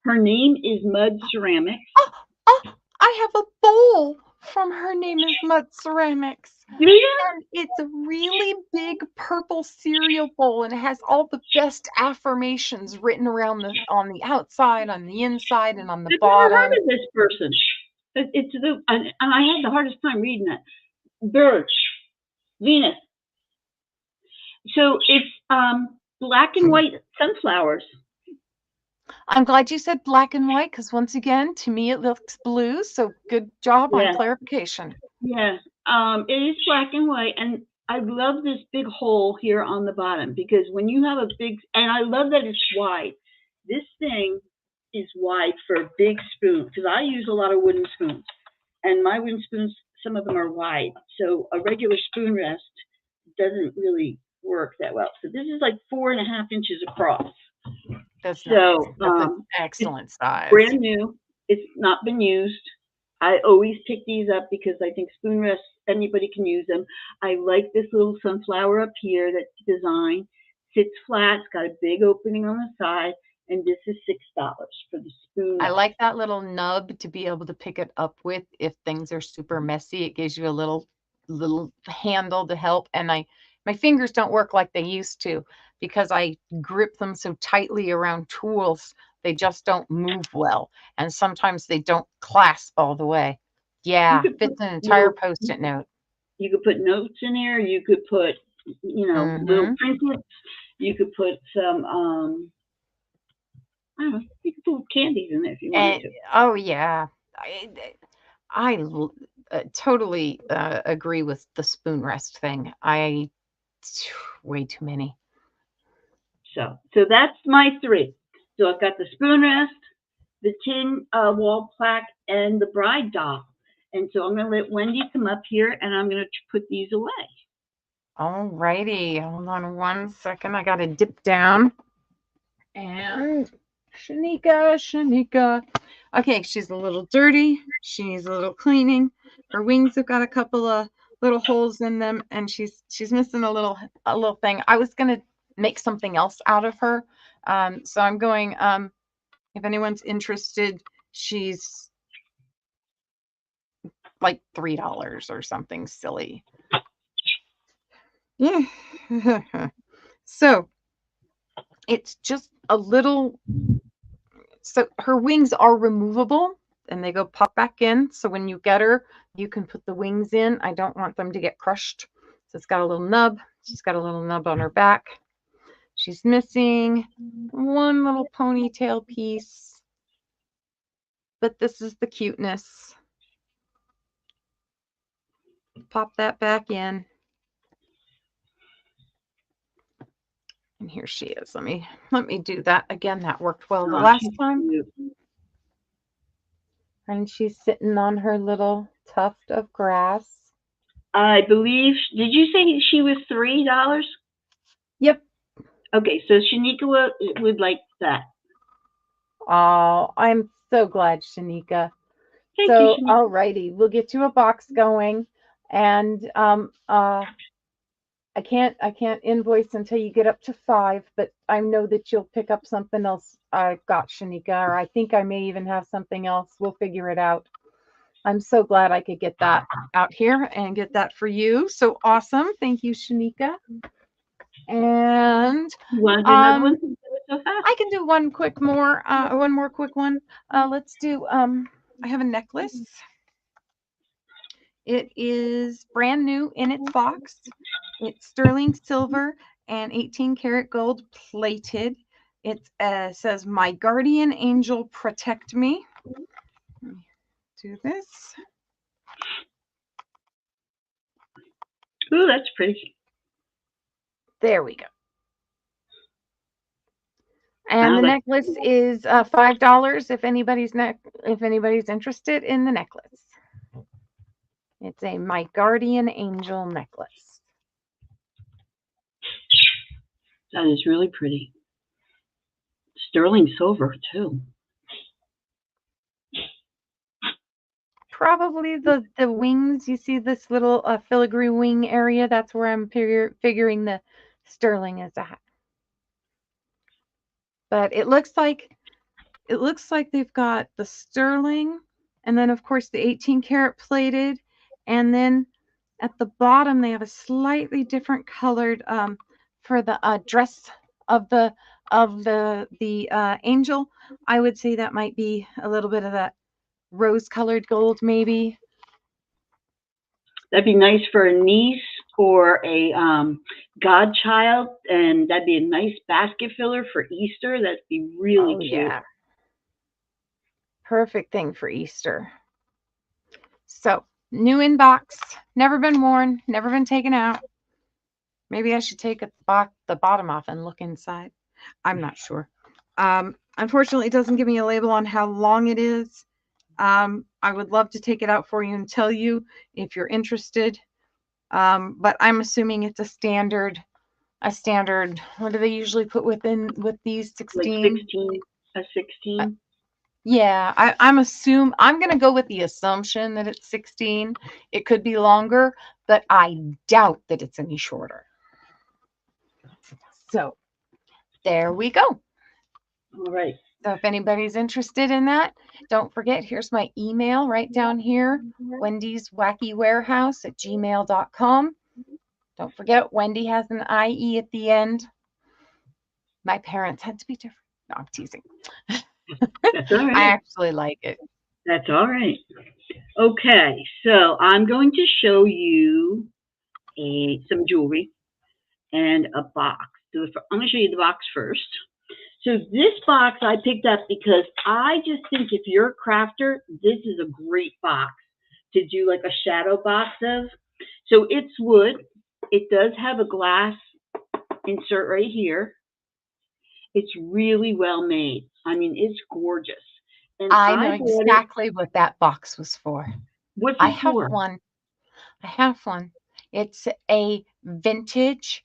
Her name is Mud Ceramics. Oh, oh, I have a bowl from Her Name is Mud Ceramics. Do you? And it's a really big purple cereal bowl, and it has all the best affirmations written around on the outside, on the inside, and on the I've never bottom. heard of this person. It's the and I had the hardest time reading it. Birch, Venus. So it's black and white sunflowers. I'm glad you said black and white because once again, to me, it looks blue. So good job on Yeah, clarification. yeah. It is black and white, and I love this big hole here on the bottom because when you have a big, and I love that it's wide. This thing is wide for a big spoon because I use a lot of wooden spoons, and my wooden spoons, some of them are wide, so a regular spoon rest doesn't really work that well. So this is like 4.5 inches across. That's nice. So That's an it's excellent size. brand new. It's not been used. I always pick these up because I think spoon rests, anybody can use them. I like this little sunflower up here that's designed. Sits flat, it's got a big opening on the side, and this is $6 for the spoon I rest. like that little nub to be able to pick it up with if things are super messy. It gives you a little handle to help. And my fingers don't work like they used to because I grip them so tightly around tools. They just don't move well. And sometimes they don't clasp all the way. You Yeah, could put fits an entire little, post-it note. you could put notes in there. You could put, little Hmm. trinkets. You could put some, I don't know, you could put candies in there if you wanted And to. oh yeah, I, totally agree with the spoon rest thing. Way too many. So that's my 3. So I've got the spoon rest, the tin wall plaque, and the bride doll. And so I'm going to let Wendy come up here, and I'm going to put these away. All righty, hold on one second. I gotta dip down. And Shanika. Okay, she's a little dirty. She needs a little cleaning. Her wings have got a couple of little holes in them, and she's missing a little thing. I was gonna make something else out of her. So I'm going. If anyone's interested, she's like $3 or something silly. Yeah. So it's just a little. So her wings are removable and they go pop back in. So when you get her, you can put the wings in. I don't want them to get crushed. So it's got a little nub. She's got a little nub on her back. She's missing one little ponytail piece, but this is the cuteness. Pop that back in. And here she is. Let me do that again. That worked well the Oh, last she's time. cute. And she's sitting on her little tuft of grass. I believe, did you say she was $3? Yep. Okay, so Shanika would like that. Oh, I'm so glad, Shanika. Thank you, So, Shanika. all righty, we'll get you a box going, and I can't invoice until you get up to 5, but I know that you'll pick up something else I got, Shanika, or I think I may even have something else. We'll figure it out. I'm so glad I could get that out here and get that for you. So awesome. Thank you, Shanika. And You want to do another one? um So fast. I can do one more quick one. Let's do I have a necklace. It is brand new in its box. It's sterling silver and 18 karat gold plated. It says, "My guardian angel protect me." Let me do this. Ooh, that's pretty. There we go. And Wow, the that's necklace is $5 if anybody's interested in the necklace. It's a My Guardian Angel necklace. that is really pretty. Sterling silver too. Probably the wings. You see this little filigree wing area? That's where I'm figuring the sterling is at. But it looks like they've got the sterling, and then of course the 18 karat plated, and then at the bottom they have a slightly different colored for the dress of the angel. I would say that might be a little bit of that rose colored gold, maybe. That'd be nice for a niece or a godchild, and that'd be a nice basket filler for Easter. That'd be really Oh cute. yeah, perfect thing for Easter. So new inbox, never been worn, never been taken out. Maybe I should take the bottom off and look inside. I'm not sure. Unfortunately, it doesn't give me a label on how long it is. I would love to take it out for you and tell you if you're interested. But I'm assuming it's a standard. What do they usually put with these Like 16? 16, a Uh, 16. yeah, I'm gonna go with the assumption that it's 16. It could be longer, but I doubt that it's any shorter. So there we go. All right. So if anybody's interested in that, don't forget, here's my email right down here, Wendie's Wacky Warehouse at gmail.com. Don't forget, Wendie has an IE at the end. My parents had to be different. No, I'm teasing. That's all I right. actually like it. That's all right. Okay, so I'm going to show you some jewelry and a box. I'm going to show you the box first. So this box I picked up because I just think if you're a crafter, this is a great box to do like a shadow box of. So it's wood. It does have a glass insert right here. It's really well made. I mean, it's gorgeous. And I I know bought it. exactly what that box was for. What's I it have for? one. I have one. It's a vintage,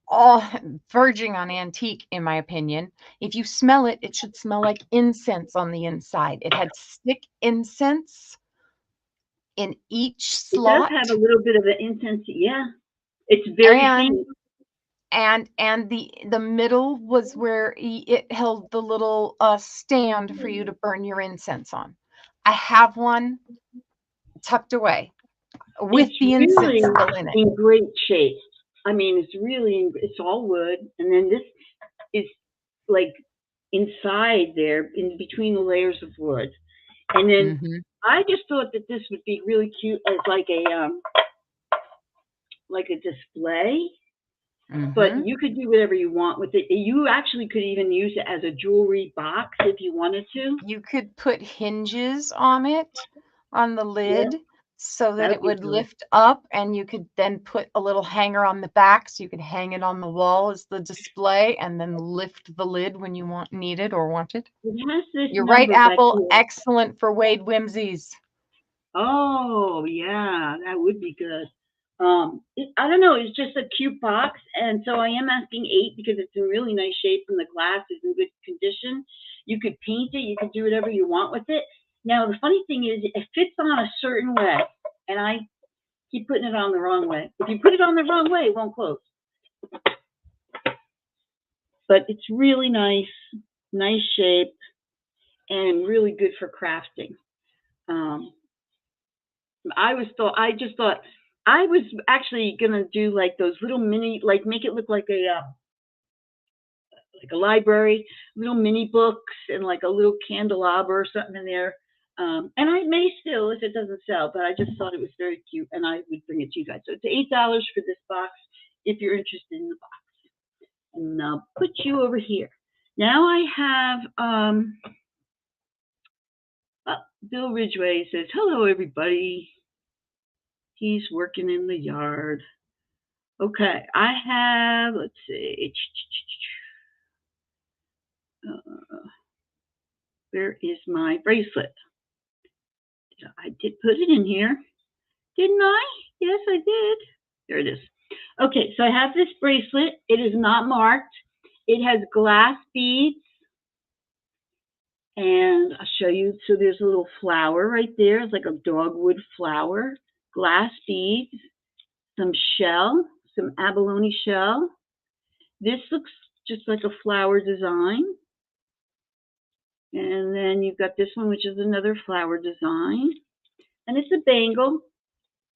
all verging on antique, in my opinion. If you smell it, it should smell like incense on the inside. It had stick incense in each It does have slot, a little bit of an incense. Yeah, it's very and faint. the middle was where it held the little stand for you to burn your incense on. I have one tucked away with It's the really incense still in it. in great shape. I mean, it's all wood, and then this is like inside there, in between the layers of wood. And then Hmm. I just thought that this would be really cute as like a display. But Hmm. you could do whatever you want with it. You actually could even use it as a jewelry box if you wanted to. You could put hinges on it, on the Yeah, lid, so that that it would be would good. lift up, and you could then put a little hanger on the back so you could hang it on the wall as the display and then lift the lid when you need it or want it. It has this You're right, number back Apple. here. Excellent for Wade Whimsies. Oh, yeah, that would be good. I don't know. It's just a cute box, and so I am asking 8 because it's in really nice shape and the glass is in good condition. You could paint it. You could do whatever you want with it. Now, the funny thing is, it fits on a certain way, and Keep putting it on the wrong way. If you put it on the wrong way, it won't close. But it's really nice shape, and really good for crafting. Um, I just thought I was actually gonna do like those little mini, like make it look like a library, little mini books, and like a little candelabra or something in there. And I may still if it doesn't sell, but I just thought it was very cute, and I would bring it to you guys. So it's $8 for this box if you're interested in the box. And I'll put you over here. Now I have Bill Ridgway says, hello, everybody. He's working in the yard. Okay, I have, let's see. Where is my bracelet? I did put it in here, didn't I? Yes, I did. There it is. Okay, so I have this bracelet. It is not marked. It has glass beads. And I'll show you. So there's a little flower right there. It's like a dogwood flower. Glass beads. Some shell. Some abalone shell. This looks just like a flower design. And then you've got this one, which is another flower design. And it's a bangle.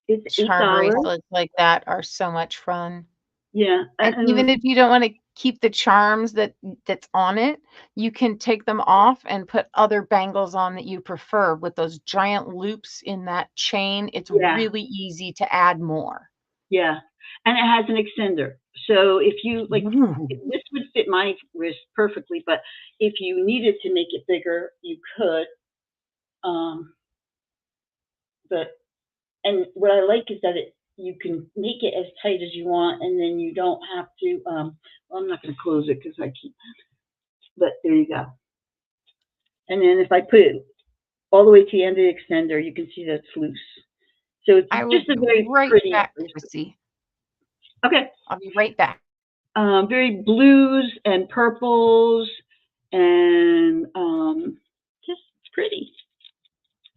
It's Charm $8. bracelets like that are so much fun. Yeah. And even if you don't want to keep the charms that's on it, you can take them off and put other bangles on that you prefer with those giant loops in that chain. It's really easy to add more. Yeah. And it has an extender. So if you like, this would fit my wrist perfectly, but if you needed to make it bigger, you could. And what I like is that you can make it as tight as you want, and then you don't have to. Well, I'm not going to close it because I keep. But there you go. And then if I put it all the way to the end of the extender, you can see that it's loose. So it's just a very pretty. Back, Chrissy. Okay. I'll be right back. Very blues and purples, and just pretty.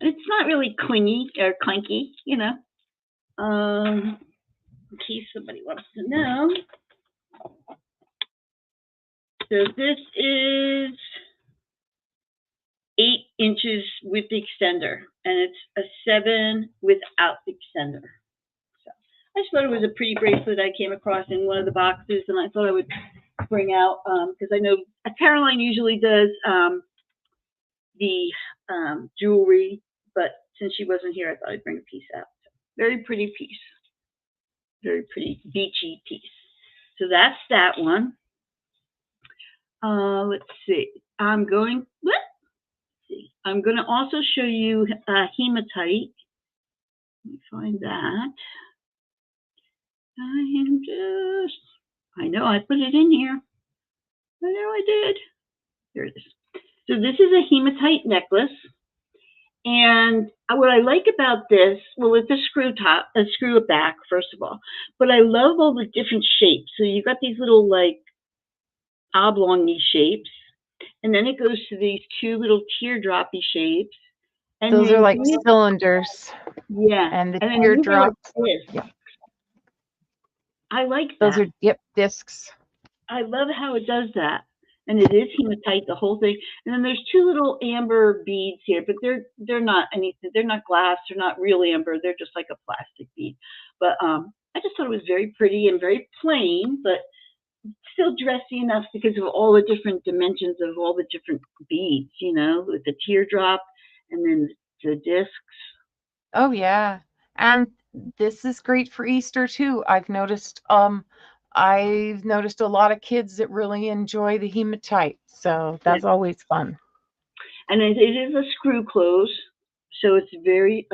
It's not really clingy or clanky, you know. In case somebody wants to know. So this is 8 inches with the extender, and it's a 7 without the extender. So I just thought it was a pretty bracelet I came across in one of the boxes, and I thought I would bring out because I know Caroline usually does the jewelry, but since she wasn't here, I thought I'd bring a piece out. So, very pretty piece. Very pretty beachy piece. So that's that one. Let's see. I'm going to also show you hematite. Let me find that. I know I put it in here. I know I did. There it is. So this is a hematite necklace. And what I like about this, well, it's a screw back, first of all. But I love all the different shapes. So you've got these little like oblongy shapes. And then it goes to these 2 little teardroppy shapes. And those are like cylinders. Yeah. And the teardrops. Like I like that. Those are discs. I love how it does that. And it is hematite, the whole thing. And then there's 2 little amber beads here, but they're not anything. They're not glass. They're not real amber. They're just like a plastic bead. But I just thought it was very pretty and very plain, but still dressy enough because of all the different dimensions of all the different beads, you know, with the teardrop and then the discs. Oh yeah. And this is great for Easter too. I've noticed a lot of kids that really enjoy the hematite. So that's always fun. And it is a screw close, so it's very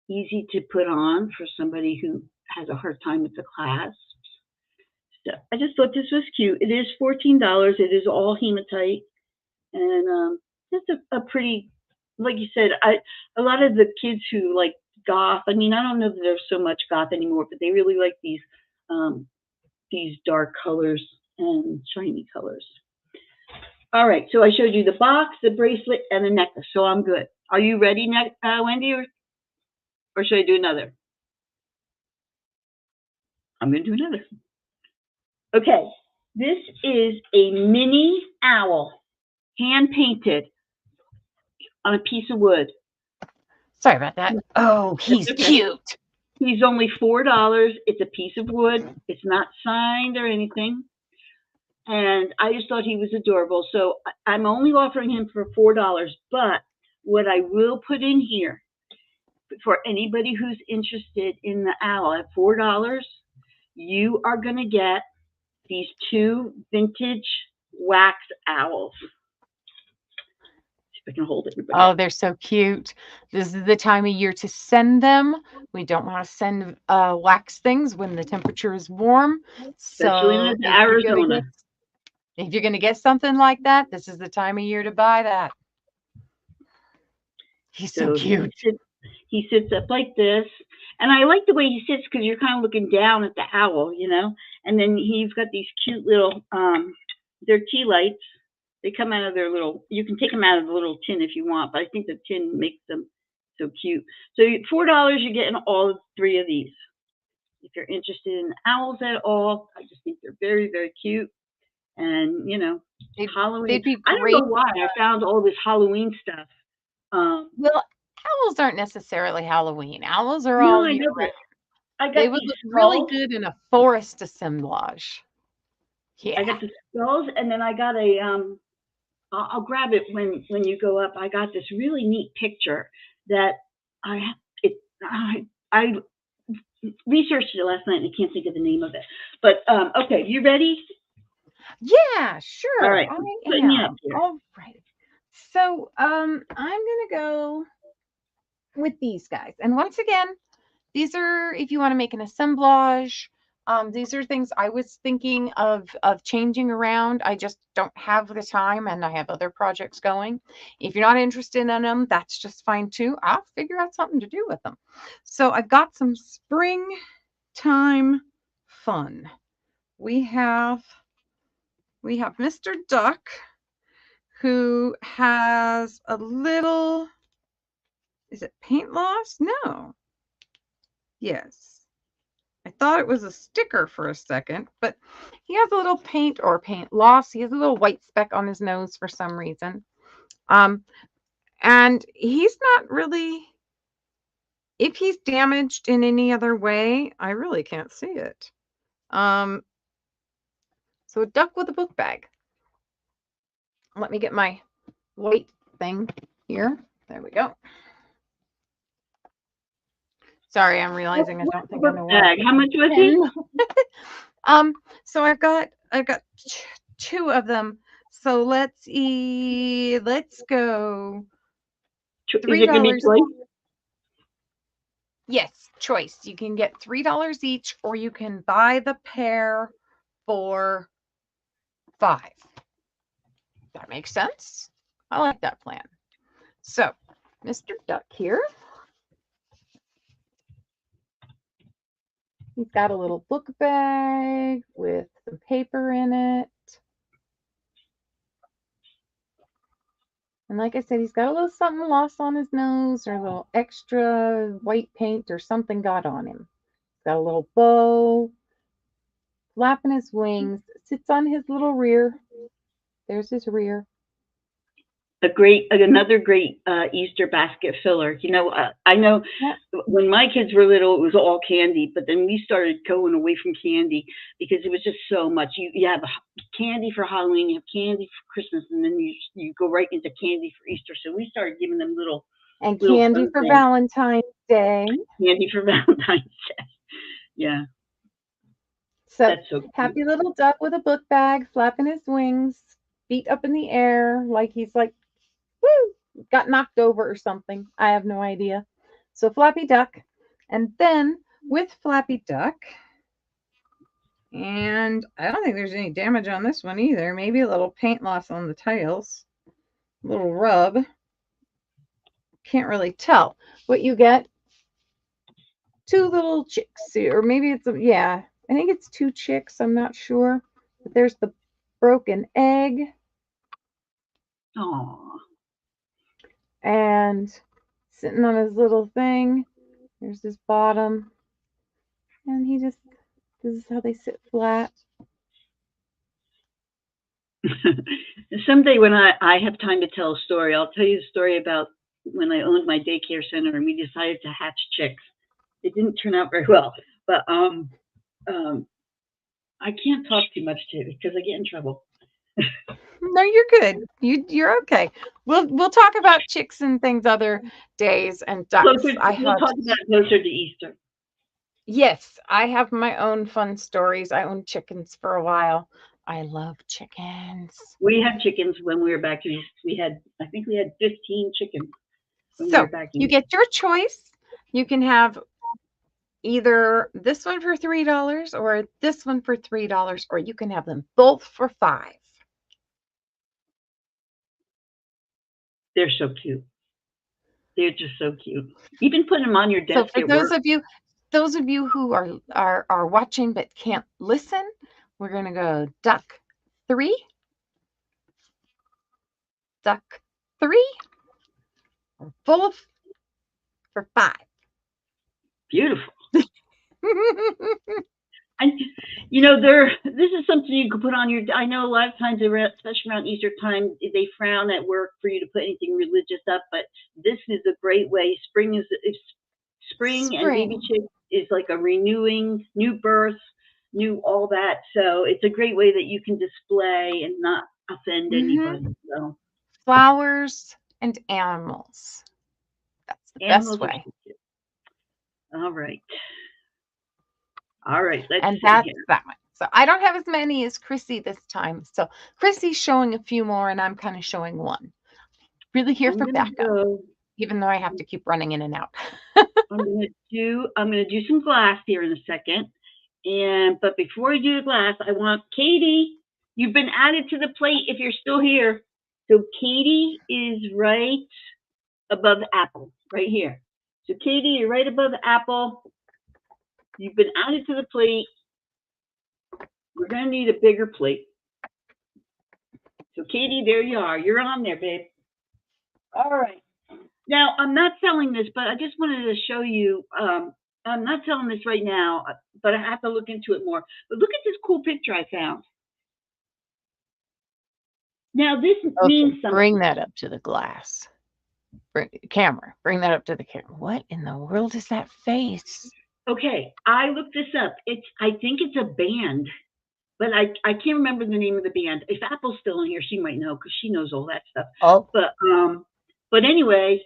easy to put on for somebody who has a hard time with the clasps. So I just thought this was cute. It is $14. It is all hematite, and just a pretty, like you said, a lot of the kids who like goth. I mean, I don't know that there's so much goth anymore, but they really like these dark colors and shiny colors. All right, so I showed you the box, the bracelet, and the necklace, so I'm good. Are you ready, Wendie, or should I do another? I'm going to do another. Okay, this is a mini owl, hand painted on a piece of wood. Sorry about that. Oh, he's cute. He's only $4. It's a piece of wood. It's not signed or anything. And I just thought he was adorable. So I'm only offering him for $4. But what I will put in here for anybody who's interested in the owl at $4, you are going to get these 2 vintage wax owls. See if I can hold it. Oh, they're so cute. This is the time of year to send them. We don't want to send wax things when the temperature is warm. Especially So in Arizona. If you're going to get something like that, this is the time of year to buy that. He's so cute. He sits up like this. And I like the way he sits because you're kind of looking down at the owl, And then he's got these cute little, they're tea lights. They come out of their little, you can take them out of the little tin if you want, but I think the tin makes them so cute. So $4, you're getting all 3 of these. If you're interested in owls at all, I just think they're very, very cute. And, Halloween. They'd be great. I don't know why I found all this Halloween stuff. Well, owls aren't necessarily Halloween. Owls are all year round. They would look really good in a forest assemblage. Yeah. I got the skulls, and then I got I'll grab it when you go up. I got this really neat picture that I researched it last night and I can't think of the name of it. But okay, you ready? Yeah, sure. All right. All right. So I'm gonna go with these guys. And once again, these are if you want to make an assemblage. These are things I was thinking of changing around. I just don't have the time and I have other projects going. If you're not interested in them, that's just fine too. I'll figure out something to do with them. So I've got some springtime fun. We have Mr. Duck who has a little, is it paint loss? No. Yes. I thought it was a sticker for a second, but he has a little paint loss. He has a little white speck on his nose for some reason. And he's not really, if he's damaged in any other way, I really can't see it. So a duck with a book bag. Let me get my white thing here. There we go. Sorry, I'm realizing I don't think I know what. How much was it? So I've got 2 of them. So let's go. $3. Is it gonna be choice? Yes, choice. You can get $3 each, or you can buy the pair for $5. That makes sense. I like that plan. So, Mr. Duck here. He's got a little book bag with some paper in it. And like I said, he's got a little something lost on his nose or a little extra white paint or something got on him. He's got a little bow, flapping his wings, sits on his little rear. There's his rear. Another great Easter basket filler. I know when my kids were little, it was all candy, but then we started going away from candy because it was just so much. You have candy for Halloween, you have candy for Christmas, and then you go right into candy for Easter. So we started giving them little candy for Valentine's Day. Candy for Valentine's Day. Yeah. So, that's so cute. Happy little duck with a book bag, flapping his wings, feet up in the air, like he's like, woo, got knocked over or something. I have no idea. So Flappy Duck. And then with Flappy Duck, and I don't think there's any damage on this one either. Maybe a little paint loss on the tails. A little rub. Can't really tell. But you get 2 little chicks. Or maybe it's, I think it's 2 chicks. I'm not sure. But there's the broken egg. Aww. And sitting on his little thing. There's his bottom. And he just This is how they sit flat. Someday when I have time to tell a story, I'll tell you a story about when I owned my daycare center and we decided to hatch chicks. It didn't turn out very well, but I can't talk too much to it because I get in trouble. No, you're good. You're okay. We'll talk about chicks and things other days and ducks. We'll talk about it closer to Easter. Yes, I have my own fun stories. I owned chickens for a while. I love chickens. We had chickens when we were back east. I think we had 15 chickens when we So were back you east. get your choice. You can have either this one for $3 or this one for $3, or you can have them both for $5. They're so cute. They're just so cute. You can put them on your desk So for at work. those of you who are watching but can't listen, we're gonna go duck 3, duck 3, or both for 5. Beautiful. And this is something you could put on your. I know a lot of times, especially around Easter time, they frown at work for you to put anything religious up. But this is a great way. Spring and baby chick is like a renewing, new birth, new all that. So it's a great way that you can display and not offend anybody. So flowers and animals. That's the best way. All right. All right, and that's that one. So I don't have as many as Chrissy this time. So Chrissy's showing a few more and I'm kind of showing one. Really here for backup, even though I have to keep running in and out. I'm gonna do some glass here in a second. But before I do the glass, I want Katie. You've been added to the plate if you're still here. So Katie is right above Apple, right here. So Katie, you're right above Apple. You've been added to the plate. We're gonna need a bigger plate. So Katie, there you are. You're on there, babe. All right. Now I'm not selling this, but I just wanted to show you. I'm not selling this right now, but I have to look into it more. But look at this cool picture I found. Now this means something. Bring that up to the glass. Camera. Bring that up to the camera. What in the world is that face? Okay, I looked this up. I think it's a band, but I can't remember the name of the band. If Apple's still in here, she might know because she knows all that stuff. Oh, but anyway,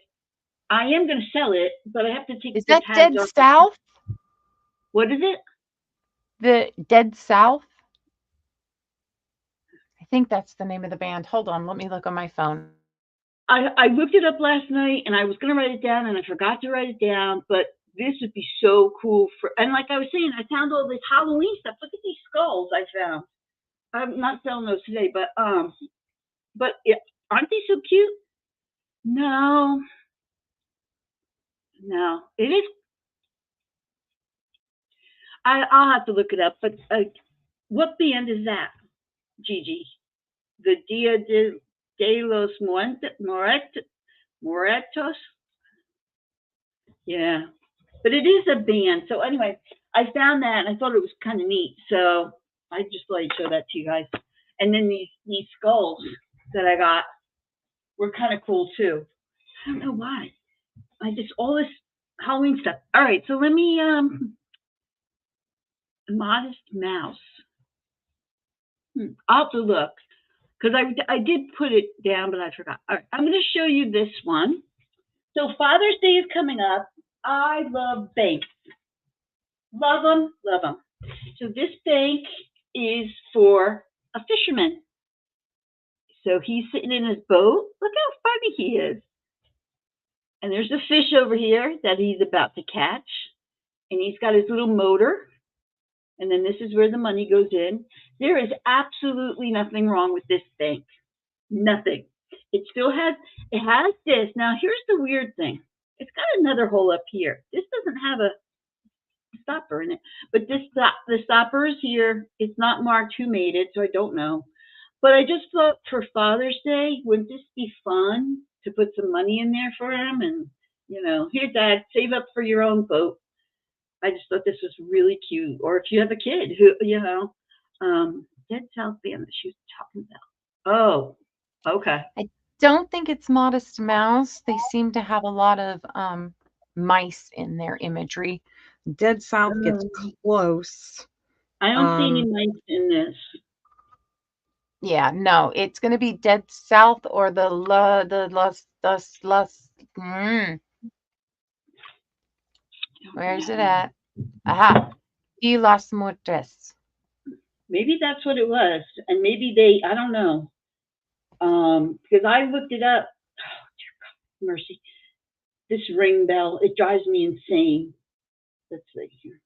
I am going to sell it, but I have to take. Is that Dead South? What is it? The Dead South. I think that's the name of the band. Hold on, let me look on my phone. I looked it up last night and I was going to write it down and I forgot to write it down, but this would be so cool and like I was saying, I found all this Halloween stuff. Look at these skulls I found. I'm not selling those today, but yeah, aren't they so cute? No, it is. I'll have to look it up, but what band is that, Gigi? The Dia de los Muertos? Yeah, but it is a band. So anyway, I found that and I thought it was kind of neat. So I just thought I'd show that to you guys. And then these skulls that I got were kind of cool too. I don't know why. All this Halloween stuff. All right, so let me Modest Mouse. I'll have to look because I did put it down, but I forgot. All right, I'm going to show you this one. So Father's Day is coming up. I love banks. Love them, love them. So this bank is for a fisherman. So he's sitting in his boat. Look how funny he is. And there's a fish over here that he's about to catch. And he's got his little motor. And then this is where the money goes in. There is absolutely nothing wrong with this bank. Nothing. It has this. Now, here's the weird thing. It's got another hole up here. This doesn't have a stopper in it. But the stopper is here. It's not marked who made it, so I don't know. But I just thought for Father's Day, wouldn't this be fun to put some money in there for him? And, here, Dad, save up for your own boat. I just thought this was really cute. Or if you have a kid who, Dead South band that she was talking about. Oh, okay. I don't think it's Modest Mouse. They seem to have a lot of mice in their imagery. Dead South gets Um, close. I don't see any Um, mice in this. Yeah, no, it's gonna be Dead South or the where's it at? Aha, Y las Muertes. Maybe that's what it was, and maybe I don't know. Because I looked it up. Oh, dear God, mercy. This ring bell, it drives me insane. Let's see here.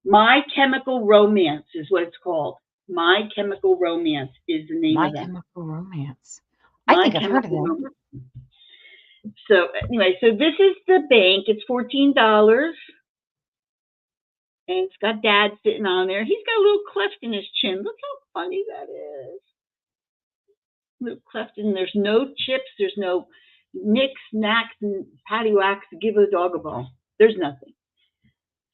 My Chemical Romance is what it's called. My Chemical Romance is the name My of them. Chemical Romance. I My think I've heard of Chemical them. Romance. So anyway, so this is the bank. It's $14, and it's got Dad sitting on there. He's got a little cleft in his chin. Look how funny that is. Little cleft, and there's no chips. There's no nicks, knacks, and patty whacks to give a dog a bone. There's nothing.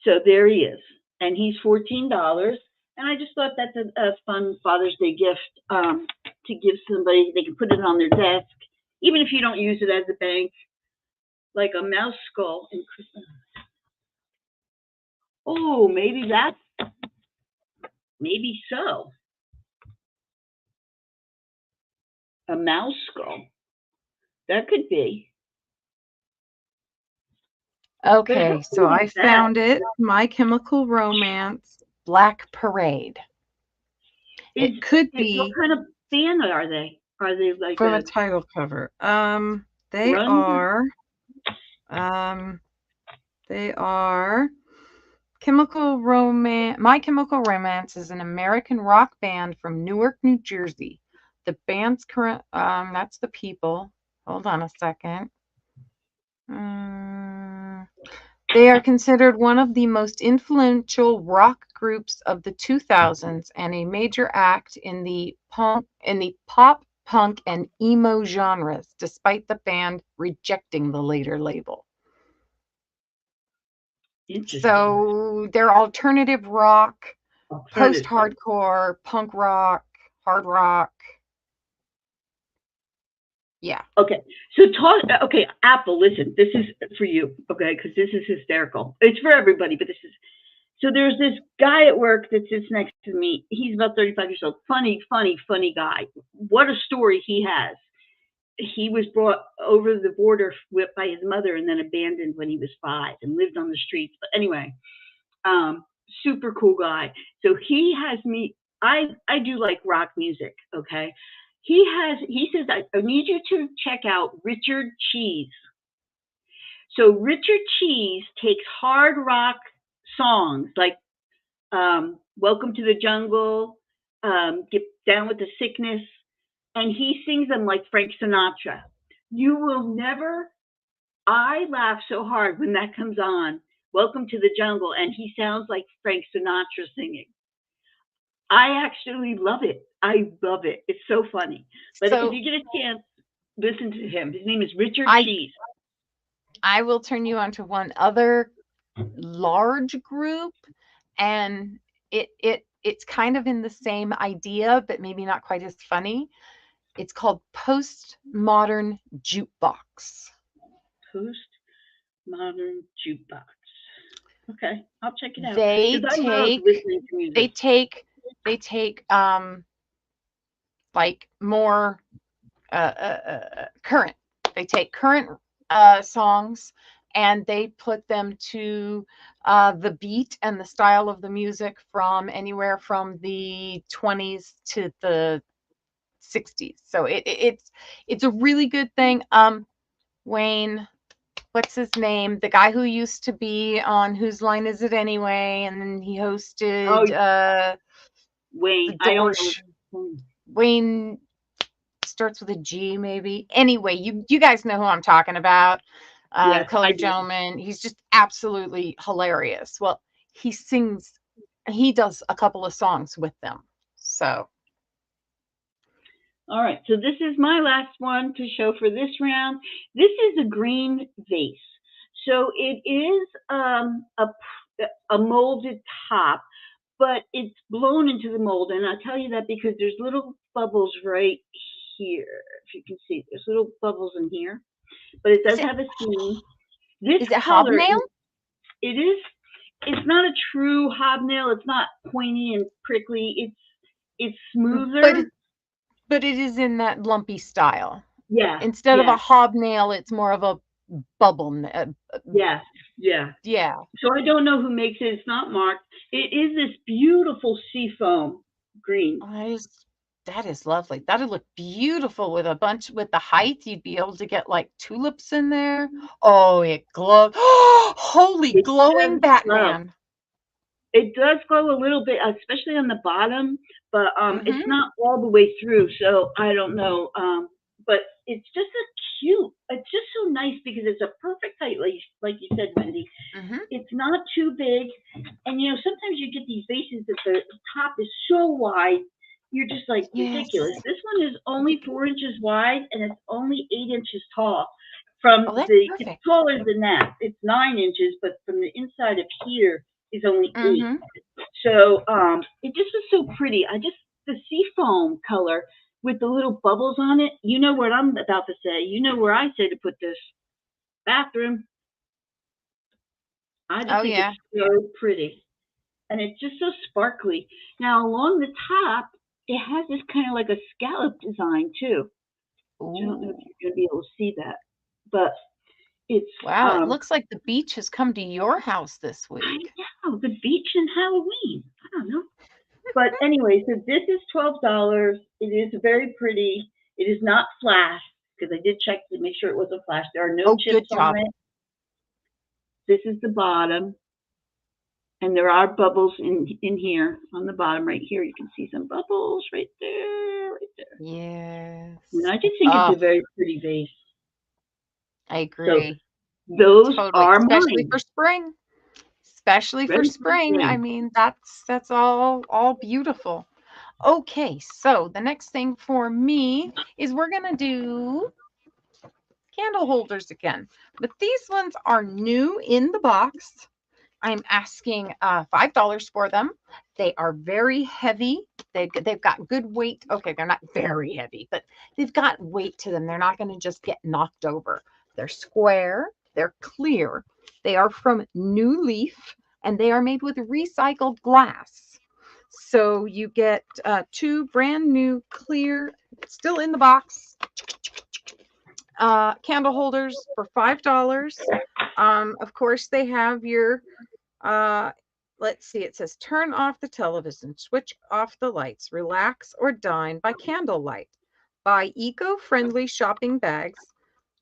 So there he is, and he's $14. And I just thought that's a fun Father's Day gift to give somebody. They can put it on their desk, even if you don't use it as a bank, like a mouse skull in Christmas. Oh, maybe so. A mouse skull. That could be. But how Okay, so cool I is that? found it. My Chemical Romance. Black Parade. Is It could what be kind of band are they? Are they like From a a title cover. They grunge? are um they are Chemical Romance. My Chemical Romance is an American rock band from Newark, New Jersey. The band's current that's the people. Hold on a second. Mm, they are considered one of the most influential rock groups of the 2000s and a major act in the pop, punk, and emo genres, despite the band rejecting the later label. Interesting. So they're alternative rock, Alternative. post-hardcore, punk rock, hard rock. Yeah. Okay, so talk. Okay, Apple, listen. This is for you, okay? Because this is hysterical. It's for everybody, but this is. So there's this guy at work that sits next to me. He's about 35 years old. Funny, funny, funny guy. What a story he has. He was brought over the border by his mother and then abandoned when he was 5 and lived on the streets. But anyway, um, super cool guy. So he has me. I do like rock music. Okay. He says I need you to check out Richard Cheese. So Richard Cheese takes hard rock songs like Welcome to the Jungle, Get Down with the Sickness, and he sings them like Frank Sinatra. You will never. I laugh so hard when that comes on. Welcome to the Jungle, and he sounds like Frank Sinatra singing. I actually love it. I love it. It's so funny. But if So you get a chance, listen to him. His name is Richard I Cheese. I will turn you on to one other large group, and it's kind of in the same idea, but maybe not quite as funny. It's called Postmodern Jukebox. Postmodern jukebox. Okay, I'll check it out They because I love take listening to music. they take they take like more current. They take current songs and they put them to the beat and the style of the music from anywhere from the 20s to the 60s. So it's a really good thing. Wayne, what's his name? The guy who used to be on Whose Line Is It Anyway? And then he Oh, hosted the Wayne, I don't Doors. know. Wayne starts with a G, maybe. Anyway, you guys know who I'm talking about. Yes, I Colored do. Gentleman. He's just absolutely hilarious. Well, he sings. He does a couple of songs with them. So All right, so this is my last one to show for this round. This is a green vase. So it is a molded top, but it's blown into the mold. And I'll tell you that because there's little bubbles right here. If you can see, there's little bubbles in here, but it does have a seam. This Is it color, hobnail? it is, it's not a true hobnail. It's not pointy and prickly. It's smoother. But it is in that lumpy style. Yeah. Instead of a hobnail, it's more of a bubble. Yeah. Yeah. So I don't know who makes it. It's not marked. It is this beautiful seafoam green. That is lovely. That'd look beautiful with the height. You'd be able to get like tulips in there. Oh, it glows. Holy glowing Batman. It does glow a little bit, especially on the bottom, but it's not all the way through. So I don't know. But it's just it's just so nice because it's a perfect height, like you said, Wendie. It's not too big. And, sometimes you get these vases that the top is so wide, you're just like, ridiculous. This one is only 4 inches wide, and it's only 8 inches tall. It's taller than that. It's 9 inches, but from the inside of here is only 8. So it just was so pretty. The seafoam color with the little bubbles on it. You know what I'm about to say. You know where I say to put this bathroom. I just think it's so pretty. And it's just so sparkly. Now, along the top, it has this kind of like a scallop design, too. Ooh. I don't know if you're going to be able to see that. But it's... Wow, it looks like the beach has come to your house this week. I know, the beach and Halloween. I don't know. But anyway, so this is $12. It is very pretty. It is not flashed, because I did check to make sure it wasn't flashed. There are no chips on it. This is the bottom. And there are bubbles in here on the bottom right here. You can see some bubbles right there. Yes. And I just think it's a very pretty vase. I agree. So those are especially mine. For spring. Especially for spring. I mean, that's all beautiful. Okay, so the next thing for me is we're gonna do candle holders again, but these ones are new in the box. I'm asking $5 for them. They are very heavy. They've got good weight. Okay, they're not very heavy, but they've got weight to them. They're not going to just get knocked over. They're square. They're clear. They are from New Leaf, and they are made with recycled glass. So you get 2 brand new clear, still in the box, candle holders for $5. Of course, they have your let's see, it says turn off the television, switch off the lights, relax or dine by candlelight, buy eco-friendly shopping bags,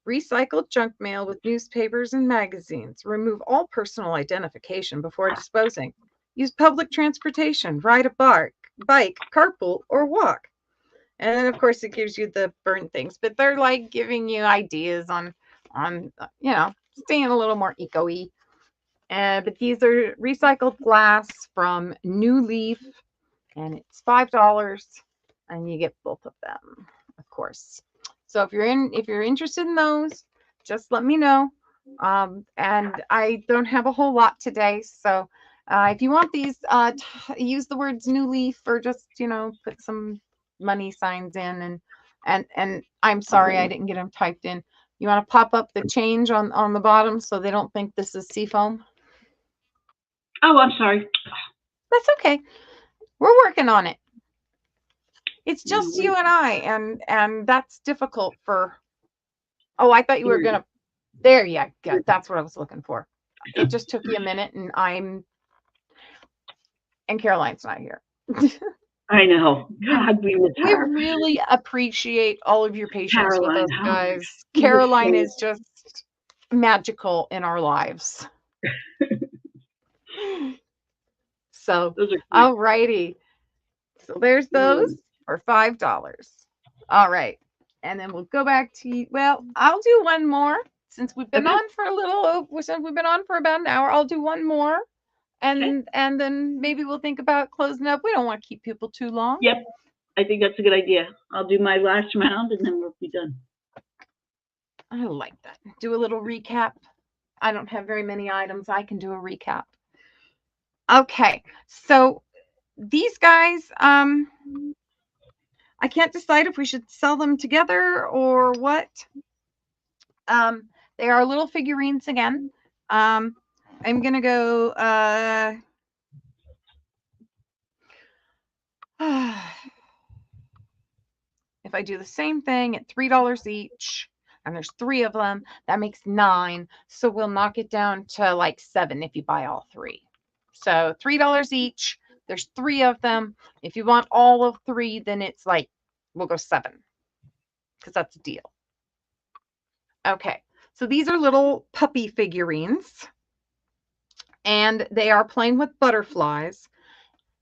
recycled junk mail with newspapers and magazines, remove all personal identification before disposing, use public transportation, ride a bike, carpool, or walk. And then, of course, it gives you the burn things, but they're like giving you ideas on staying a little more eco-y. But these are recycled glass from New Leaf, and it's $5, and you get both of them, of course. So if you're interested in those, just let me know. And I don't have a whole lot today, so if you want these, use the words New Leaf, or just put some money signs in, and I'm sorry I didn't get them typed in. You want to pop up the change on the bottom so they don't think this is seafoam? Oh, I'm sorry. That's okay. We're working on it. It's just you and I, and that's difficult for. Oh, I thought you were gonna. There you go. That's what I was looking for. It just took you a minute, and Caroline's not here. I know. God, we really appreciate all of your patience with us, guys. Caroline is just magical in our lives. So, all righty. So there's those for $5. All right. And then we'll go back to, I'll do one more since we've been on for about an hour. I'll do one more. And then maybe we'll think about closing up. We don't want to keep people too long. Yep. I think that's a good idea. I'll do my last round and then we'll be done. I like that. Do a little recap. I don't have very many items. I can do a recap. Okay, so these guys, I can't decide if we should sell them together or what. They are little figurines again. I'm gonna go. If I do the same thing at $3 each, and there's 3 of them, that makes 9. So we'll knock it down to like 7 if you buy all 3. So $3 each. There's 3 of them. If you want all of 3, then it's like we'll go 7 because that's a deal. Okay, so these are little puppy figurines, and they are playing with butterflies.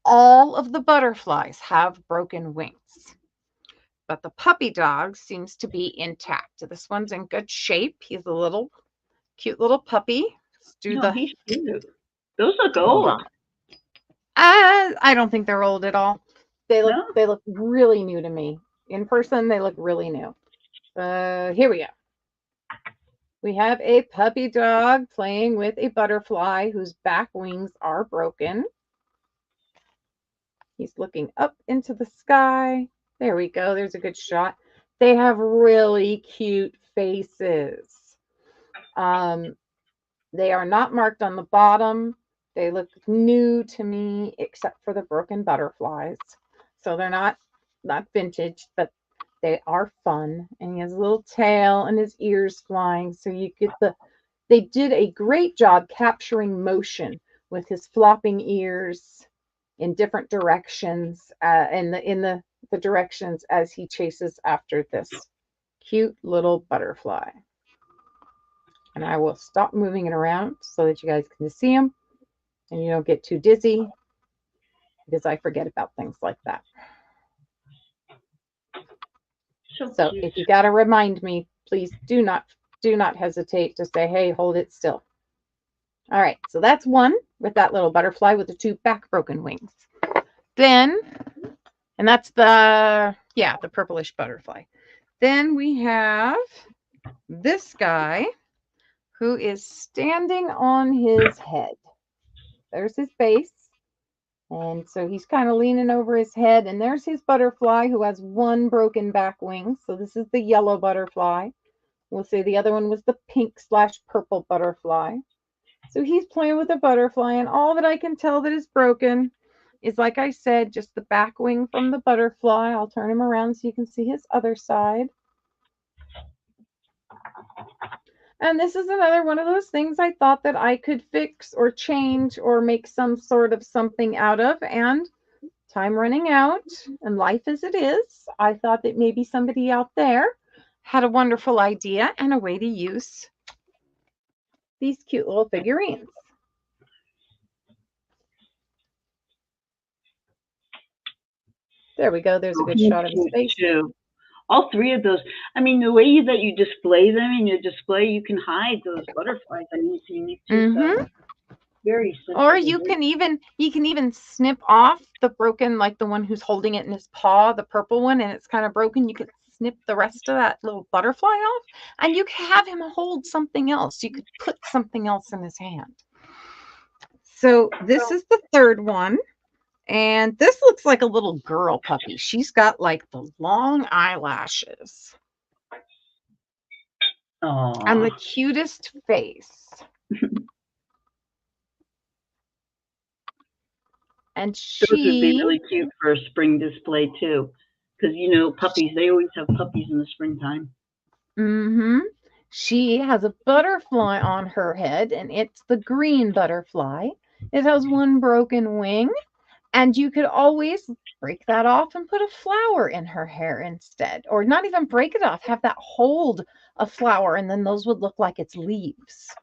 All of the butterflies have broken wings, but the puppy dog seems to be intact. This one's in good shape. He's a little cute little puppy. Let's do He's cute. Those look hold old. on. I don't think they're old at all. They look really new to me. In person, they look really new. Here we go. We have a puppy dog playing with a butterfly whose back wings are broken. He's looking up into the sky. There we go. There's a good shot. They have really cute faces. They are not marked on the bottom. They look new to me, except for the broken butterflies. So they're not vintage, but they are fun. And he has a little tail and his ears flying. So you get they did a great job capturing motion with his flopping ears in different directions, in the directions as he chases after this cute little butterfly. And I will stop moving it around so that you guys can see him and you don't get too dizzy, because I forget about things like that. So if you got to remind me, please do not hesitate to say, hey, hold it still. All right, so that's one with that little butterfly with the 2 back broken wings. Then, and that's the purplish butterfly. Then we have this guy who is standing on his head. There's his base. And so he's kind of leaning over his head. And there's his butterfly who has 1 broken back wing. So this is the yellow butterfly. We'll say the other one was the pink/purple butterfly. So he's playing with a butterfly. And all that I can tell that is broken is, like I said, just the back wing from the butterfly. I'll turn him around so you can see his other side. And this is another one of those things I thought that I could fix or change or make some sort of something out of. And time running out and life as it is, I thought that maybe somebody out there had a wonderful idea and a way to use these cute little figurines. There we go. There's a good shot of his face. Too. All 3 of those. I mean, the way that you display them in your display, you can hide those butterflies. I mean, it's unique too. So very simple. Or you can even snip off the broken, like the one who's holding it in his paw, the purple one, and it's kind of broken. You could snip the rest of that little butterfly off, and you could have him hold something else. You could put something else in his hand. So this is the 3rd one. And this looks like a little girl puppy. She's got like the long eyelashes. Aww. And the cutest face. And those would be really cute for a spring display too. Because, puppies, they always have puppies in the springtime. She has a butterfly on her head, and it's the green butterfly. It has 1 broken wing. And you could always break that off and put a flower in her hair instead. Or not even break it off, have that hold a flower, and then those would look like its leaves.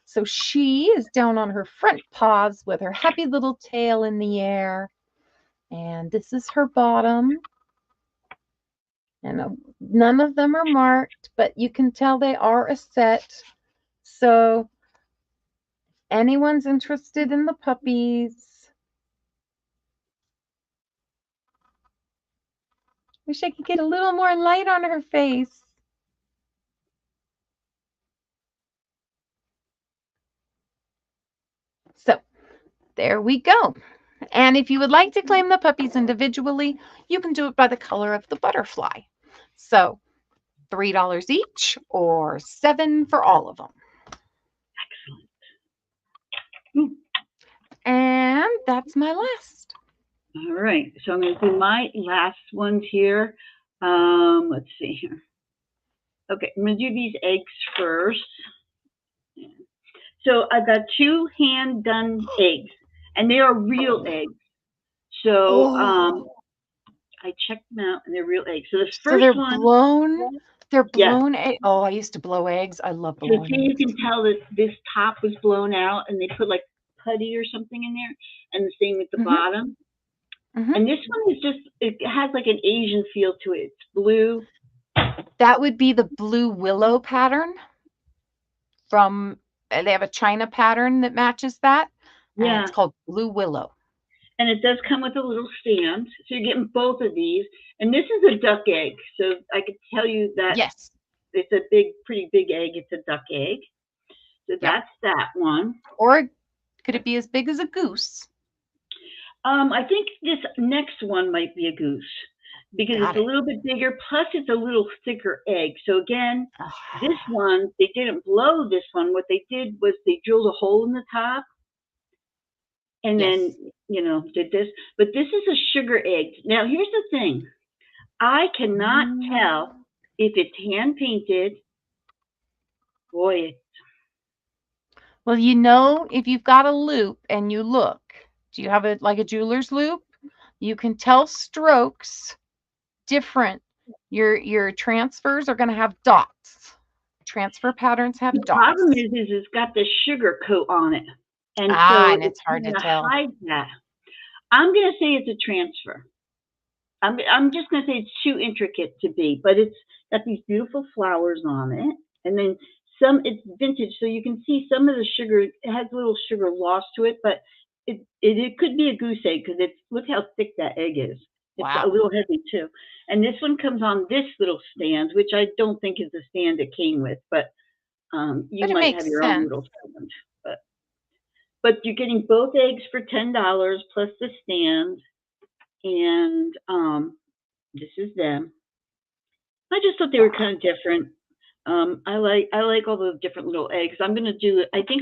So she is down on her front paws with her happy little tail in the air. And this is her bottom. And none of them are marked, but you can tell they are a set. So anyone's interested in the puppies, Wish I could get a little more light on her face. So there we go. And if you would like to claim the puppies individually, you can do it by the color of the butterfly. So $3 each or $7 for all of them. Excellent. And that's my last. All right. So I'm going to do my last ones here. Let's see here. Okay, I'm going to do these eggs first. So I've got 2 hand done eggs, and they are real eggs. So I checked them out, and they're real eggs. So the first they're one, blown. They're yeah. blown. Oh, I used to blow eggs. I love So blowing see, eggs. you can tell that this top was blown out, and they put like putty or something in there, and the same with the bottom. And this one is just, it has like an Asian feel to it. It's blue. That would be the blue willow pattern from, they have a China pattern that matches that. Yeah. And it's called blue willow. And it does come with a little stand. So you're getting both of these. And this is a duck egg. So I could tell you that yes, it's a big, pretty big egg. It's a duck egg. So that's that one. Or could it be as big as a goose? I think this next one might be a goose because it's a little bit bigger. Plus, it's a little thicker egg. So again, this one, they didn't blow this one. What they did was they drilled a hole in the top and then, you know, did this. But this is a sugar egg. Now, here's the thing. I cannot tell if it's hand painted. Boy, well, you know, if you've got a loop and you look, do you have it like a jeweler's loop? You can tell strokes different. Your transfers are going to have dots. Transfer patterns have dots. The problem is it's got the sugar coat on it. And and it's hard to tell. Hide that. I'm going to say it's a transfer. I'm just going to say it's too intricate to be, but it's got these beautiful flowers on it. And then it's vintage, so you can see some of the sugar, it has a little sugar loss to it, but it could be a goose egg because look how thick that egg is. It's a little heavy too. And this one comes on this little stand, which I don't think is the stand it came with, but you might have your own little stand. But you're getting both eggs for $10 plus the stand. And this is them. I just thought they were kind of different. I like all the different little eggs. I think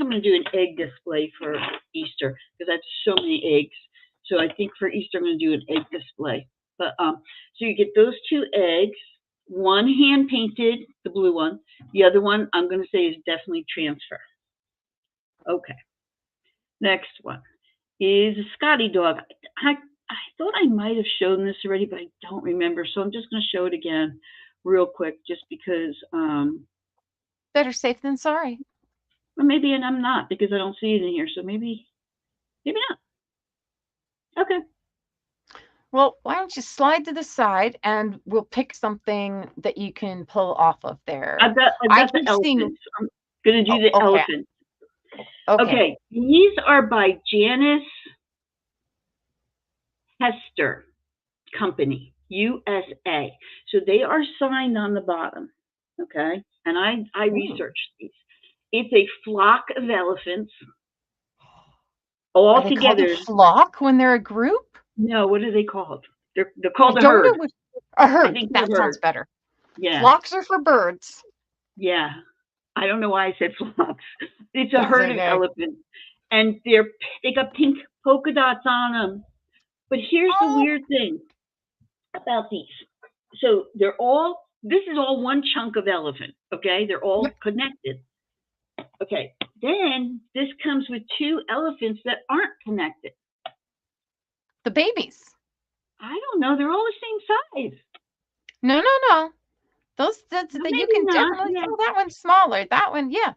I'm gonna do an egg display for Easter because I have so many eggs. So I think for Easter I'm gonna do an egg display. But so you get those 2 eggs, one hand painted, the blue one. The other one I'm gonna say is definitely transfer. Okay. Next one is a Scotty dog. I thought I might have shown this already, but I don't remember. So I'm just going to show it again real quick just because. Better safe than sorry. Or maybe, and I'm not because I don't see it in here. So maybe not. Okay. Well, why don't you slide to the side and we'll pick something that you can pull off of there. I've got the elephants. I'm going to do the elephants. Okay. These are by Janice Hester Company, USA. So they are signed on the bottom. Okay. And I researched these. It's a flock of elephants all together. A flock when they're a group? No, what are they called? They're called a herd. A herd. That sounds better. Yeah. Flocks are for birds. Yeah. I don't know why I said flocks. It's a herd of elephants. And they got pink polka dots on them. But here's the weird thing about these. So this is all one chunk of elephant, okay? They're all connected. Okay, then this comes with 2 elephants that aren't connected. The babies. I don't know. They're all the same size. No. You can definitely tell that one's smaller. That one, yeah.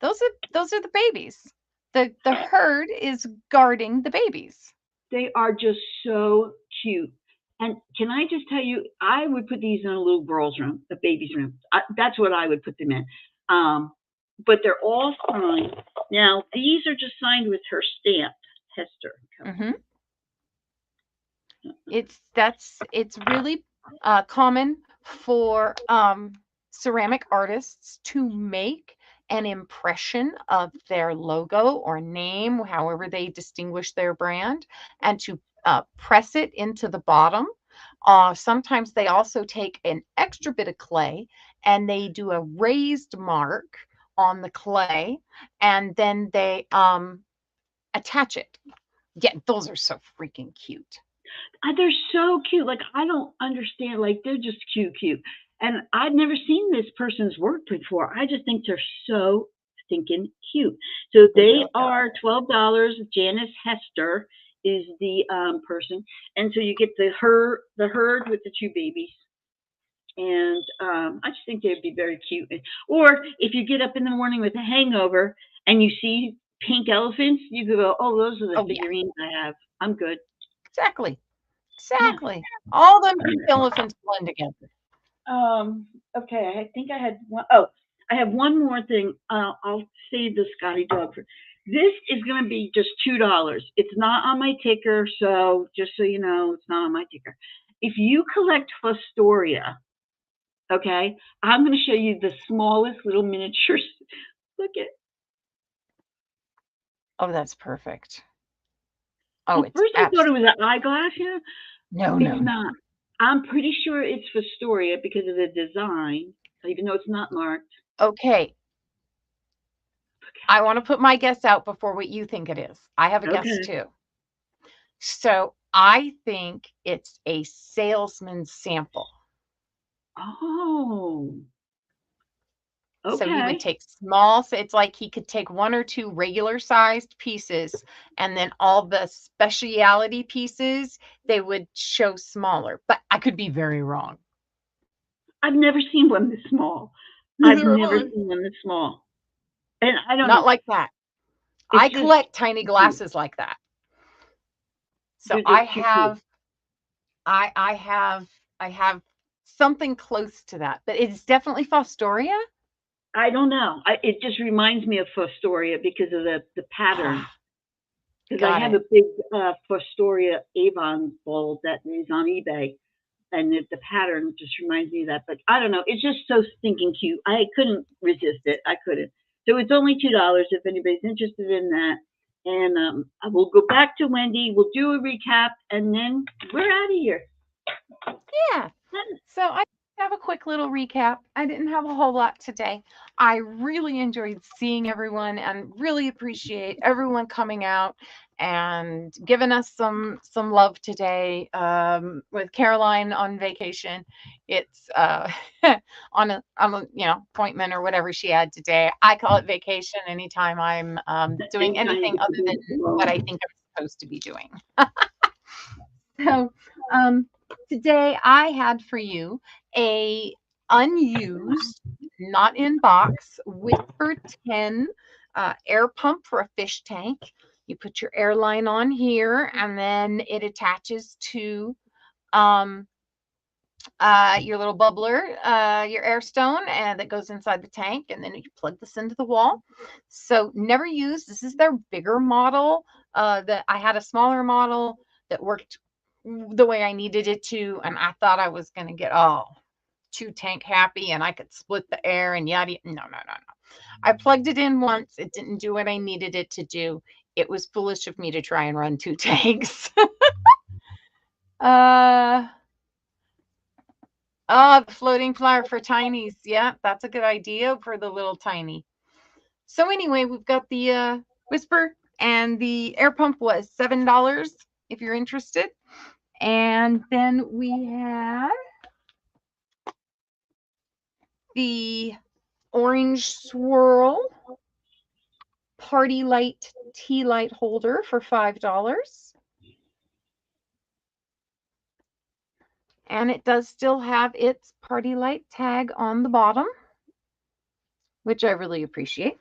Those are the babies. The herd is guarding the babies. They are just so cute. And can I just tell you, I would put these in a little girl's room, a baby's room. That's what I would put them in. But they're all signed. Now, these are just signed with her stamp, Hester. It's really common for ceramic artists to make an impression of their logo or name, however they distinguish their brand, and to press it into the bottom. Sometimes they also take an extra bit of clay and they do a raised mark on the clay, and then they attach it. Yeah, those are so freaking cute. They're so cute. Like, I don't understand. Like, they're just cute. And I've never seen this person's work before. I just think they're so stinking cute. So They they really are $12. Janice Hester is the person, and so you get the herd with the two babies. And I just think they'd be very cute. Or if you get up in the morning with a hangover and you see pink elephants, you could go, "Oh, those are the Oh yeah, figurines I have. I'm good." exactly. Yeah. Exactly. All them pink elephants blend together. Okay, I think I had one. Oh, I have one more thing. I'll save the Scotty dog for. This is going to be just $2. It's not on my ticker, so just so you know, it's not on my ticker. If you collect Fostoria, okay, I'm going to show you the smallest little miniatures. Look at. Oh, that's perfect. Oh, At it's first, I thought it absolutely was an eyeglass. Yeah, no, it's no, no. not. I'm pretty sure it's Fostoria because of the design, even though it's not marked. Okay, I want to put my guess out before what you think it is. I have a guess Okay. too. So I think it's a salesman's sample. Oh, So he would okay. take small, so it's like he could take one or two regular sized pieces, and then all the speciality pieces, they would show smaller. But I could be very wrong. I've never seen one this small. I've Neither have never I. seen one this small. And I don't Not know. like that. It's I just collect tiny cute. glasses like that. So They're just too cute. I have something close to that, but it's definitely Fostoria. I don't know. It just reminds me of Fostoria because of the pattern. Ah, Because I got have it. a big Fostoria Avon bowl that is on eBay, and the pattern just reminds me of that. But I don't know. It's just so stinking cute. I couldn't resist it. I couldn't. So it's only $2 if anybody's interested in that. And I will go back to Wendie. We'll do a recap, and then we're out of here. Yeah. So I have a quick little recap. I didn't have a whole lot today. I really enjoyed seeing everyone and really appreciate everyone coming out and giving us some love today. With Caroline on vacation, it's on a appointment or whatever she had today. I call it vacation anytime I'm doing Anytime you anything get to other be than what I alone. think I'm supposed to be doing. So um, today I had for you a unused, not in box, Whisper 10 air pump for a fish tank. You put your air line on here, and then it attaches to um, your little bubbler, your air stone, and that goes inside the tank, and then you plug this into the wall. So never used. This is their bigger model. That I had a smaller model that worked the way I needed it to, and I thought I was going to get two tank happy, and I could split the air and yada. No, no, no, no. I plugged it in once. It didn't do what I needed it to do. It was foolish of me to try and run two tanks. uh Oh, the floating flyer for tinies. Yeah, that's a good idea for the little tiny. So anyway, we've got the Whisper, and the air pump was $7 if you're interested. And then we had the orange swirl party light tea light holder for $5. And it does still have its party light tag on the bottom, which I really appreciate.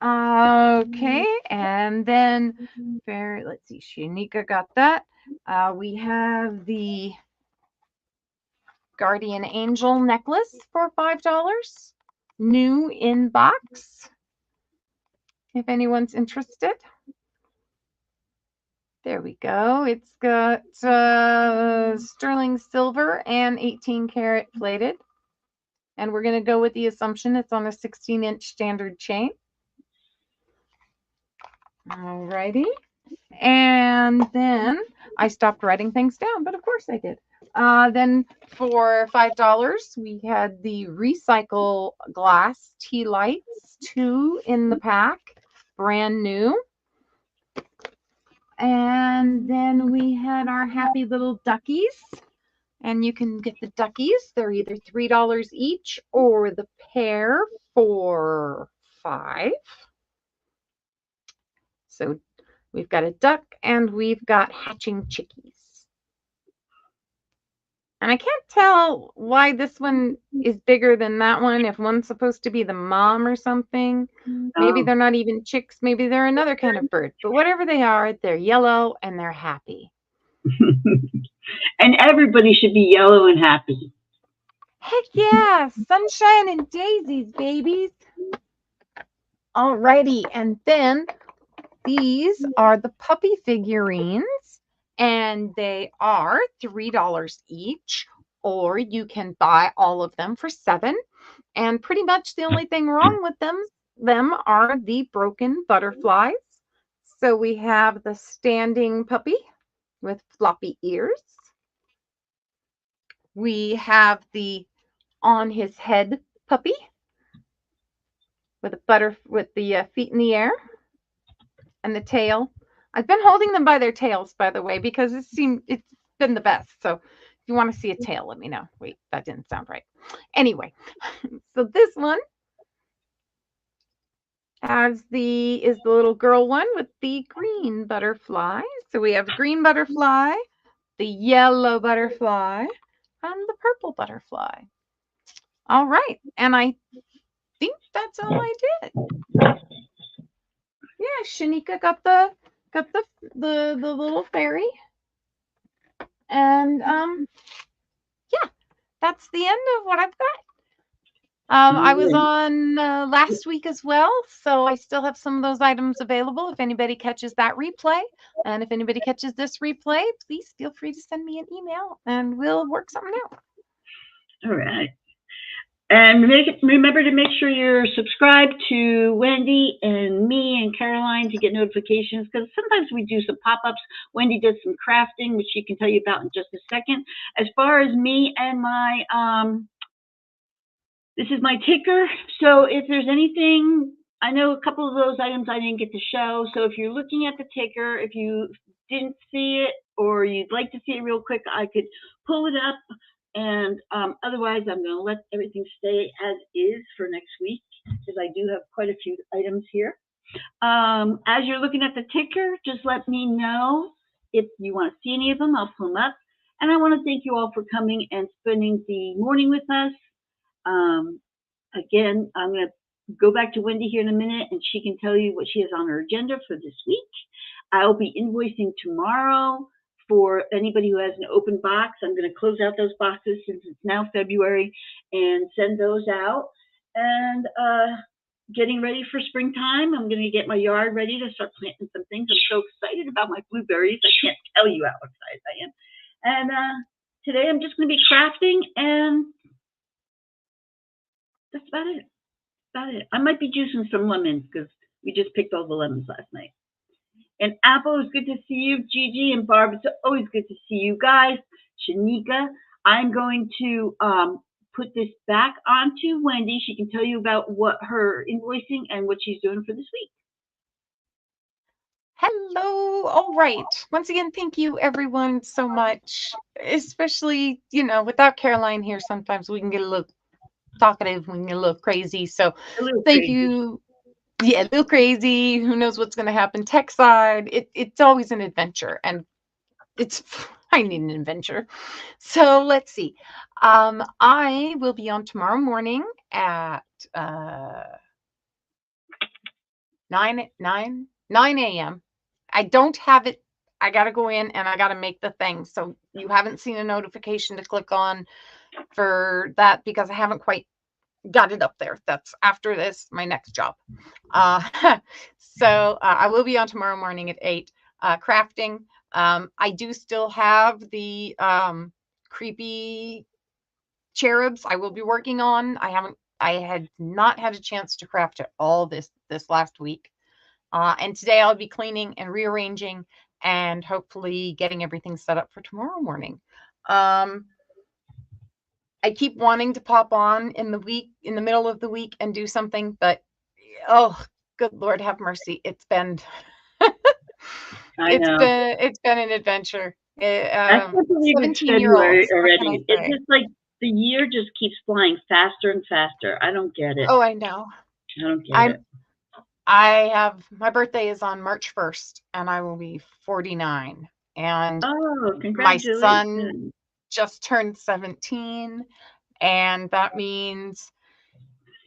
Okay, and then let's see, Shanika got that. We have the Guardian Angel necklace for $5, new in box, if anyone's interested. There we go. It's got sterling silver and 18 karat plated. And we're going to go with the assumption it's on a 16-inch standard chain. Alrighty. And then I stopped writing things down, but of course I did. Then for $5, we had the recycle glass tea lights, 2 in the pack, brand new. And then we had our happy little duckies. And you can get the duckies. They're either $3 each or the pair for $5. So we've got a duck and we've got hatching chickies. And I can't tell why this one is bigger than that one, if one's supposed to be the mom or something. Maybe they're not even chicks. Maybe they're another kind of bird. But whatever they are, they're yellow and they're happy. And everybody should be yellow and happy. Heck yeah. Sunshine and daisies, babies. Alrighty. And then these are the puppy figurines. And they are $3 each, or you can buy all of them for $7. And pretty much the only thing wrong with them are the broken butterflies. So we have the standing puppy with floppy ears. We have the on his head puppy with the feet in the air and the tail. I've been holding them by their tails, by the way, because it's been the best. So if you want to see a tail, let me know. Wait, that didn't sound right. Anyway, so this one is the little girl one with the green butterfly. So we have green butterfly, the yellow butterfly, and the purple butterfly. All right, and I think that's all I did. Yeah, Shanika got the little fairy. And yeah, that's the end of what I've got. I was on last week as well, so I still have some of those items available if anybody catches that replay. And if anybody catches this replay, please feel free to send me an email and we'll work something out. All right. And remember to make sure you're subscribed to Wendie and me and Caroline to get notifications, because sometimes we do some pop-ups. Wendie does some crafting, which she can tell you about in just a second. As far as me and my, this is my ticker. So if there's anything, I know a couple of those items I didn't get to show. So if you're looking at the ticker, if you didn't see it or you'd like to see it real quick, I could pull it up. And otherwise, I'm going to let everything stay as is for next week, because I do have quite a few items here. As you're looking at the ticker, just let me know if you want to see any of them. I'll pull them up. And I want to thank you all for coming and spending the morning with us. Again, I'm going to go back to Wendie here in a minute, and she can tell you what she has on her agenda for this week. I'll be invoicing tomorrow. For anybody who has an open box, I'm going to close out those boxes since it's now February and send those out. And getting ready for springtime. I'm going to get my yard ready to start planting some things. I'm so excited about my blueberries. I can't tell you how excited I am. And today I'm just going to be crafting, and that's about it. I might be juicing some lemons because we just picked all the lemons last night. And Apple, it's good to see you. Gigi and Barb, it's always good to see you guys. Shanika, I'm going to put this back onto Wendie. She can tell you about what her invoicing and what she's doing for this week. Hello. All right. Once again, thank you everyone so much. Especially, without Caroline here, sometimes we can get a little talkative, we can get a little crazy. So thank you. Yeah, a little crazy. Who knows what's going to happen? Tech side, it's always an adventure, and I need an adventure. So let's see. I will be on tomorrow morning at 9 a.m. I don't have it. I got to go in and I got to make the thing. So you haven't seen a notification to click on for that because I haven't quite got it up there. That's after this, my next job. So I will be on tomorrow morning at 8, crafting. I do still have the creepy cherubs I will be working on. I had not had a chance to craft it all this last week. And today I'll be cleaning and rearranging and hopefully getting everything set up for tomorrow morning. I keep wanting to pop on in the middle of the week and do something, but oh, good Lord have mercy. It's been it's been an adventure. I can't believe it's 17-year-olds. February What can I already. It's say? just like the year just keeps flying faster and faster. I don't get it. Oh, I know. I don't get it. My birthday is on March 1st and I will be 49. And Oh, my son congratulations. just turned 17, and that means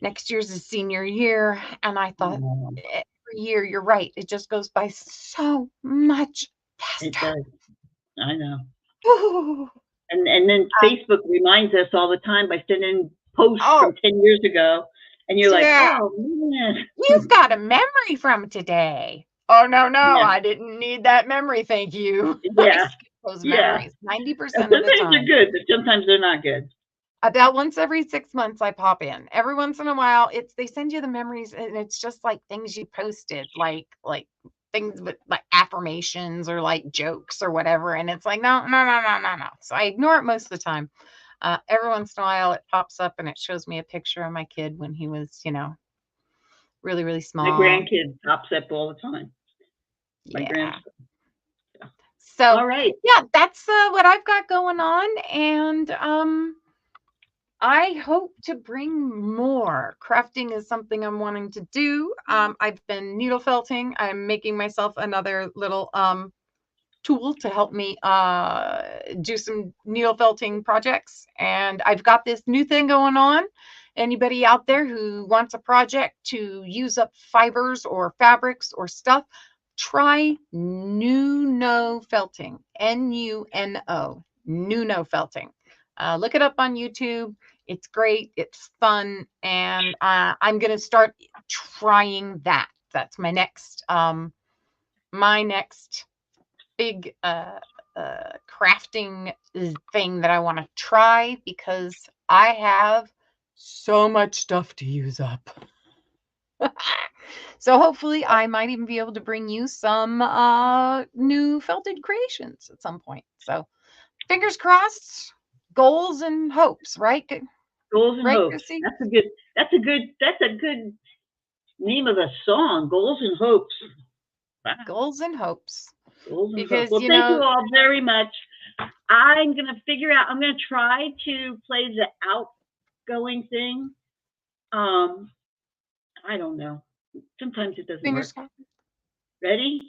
next year's his senior year. And I thought, every year, you're right, it just goes by so much faster. It does. I know. Ooh. And then Facebook reminds us all the time by sending posts from 10 years ago. And you're like, oh, man. You've got a memory from today. Oh, no, I didn't need that memory. Thank you. Yeah. I skip those memories 90% of the time. Sometimes they're good, but sometimes they're not good. About once every 6 months, I pop in. Every once in a while, they send you the memories, and it's just like things you posted, like things with like affirmations or like jokes or whatever. And it's like, no. So I ignore it most of the time. Every once in a while, it pops up and it shows me a picture of my kid when he was, really, really small. My grandkid pops up all the time. My grandson. So, all right. Yeah, that's what I've got going on. And I hope to bring more. Crafting is something I'm wanting to do. I've been needle felting. I'm making myself another little tool to help me do some needle felting projects. And I've got this new thing going on. Anybody out there who wants a project to use up fibers or fabrics or stuff, try Nuno felting. Nuno. Nuno felting. Look it up on YouTube. It's great. It's fun. And I'm going to start trying that. That's my next big crafting thing that I want to try, because I have so much stuff to use up. So hopefully I might even be able to bring you some new felted creations at some point. So fingers crossed, goals and hopes, right? Goals and right, hopes. Chrissy? That's a good name of a song. Goals and hopes. Wow. Goals and hopes. Goals and hopes. Well, thank you all very much. I'm going to try to play the outgoing thing. I don't know. Sometimes it doesn't work. Ready?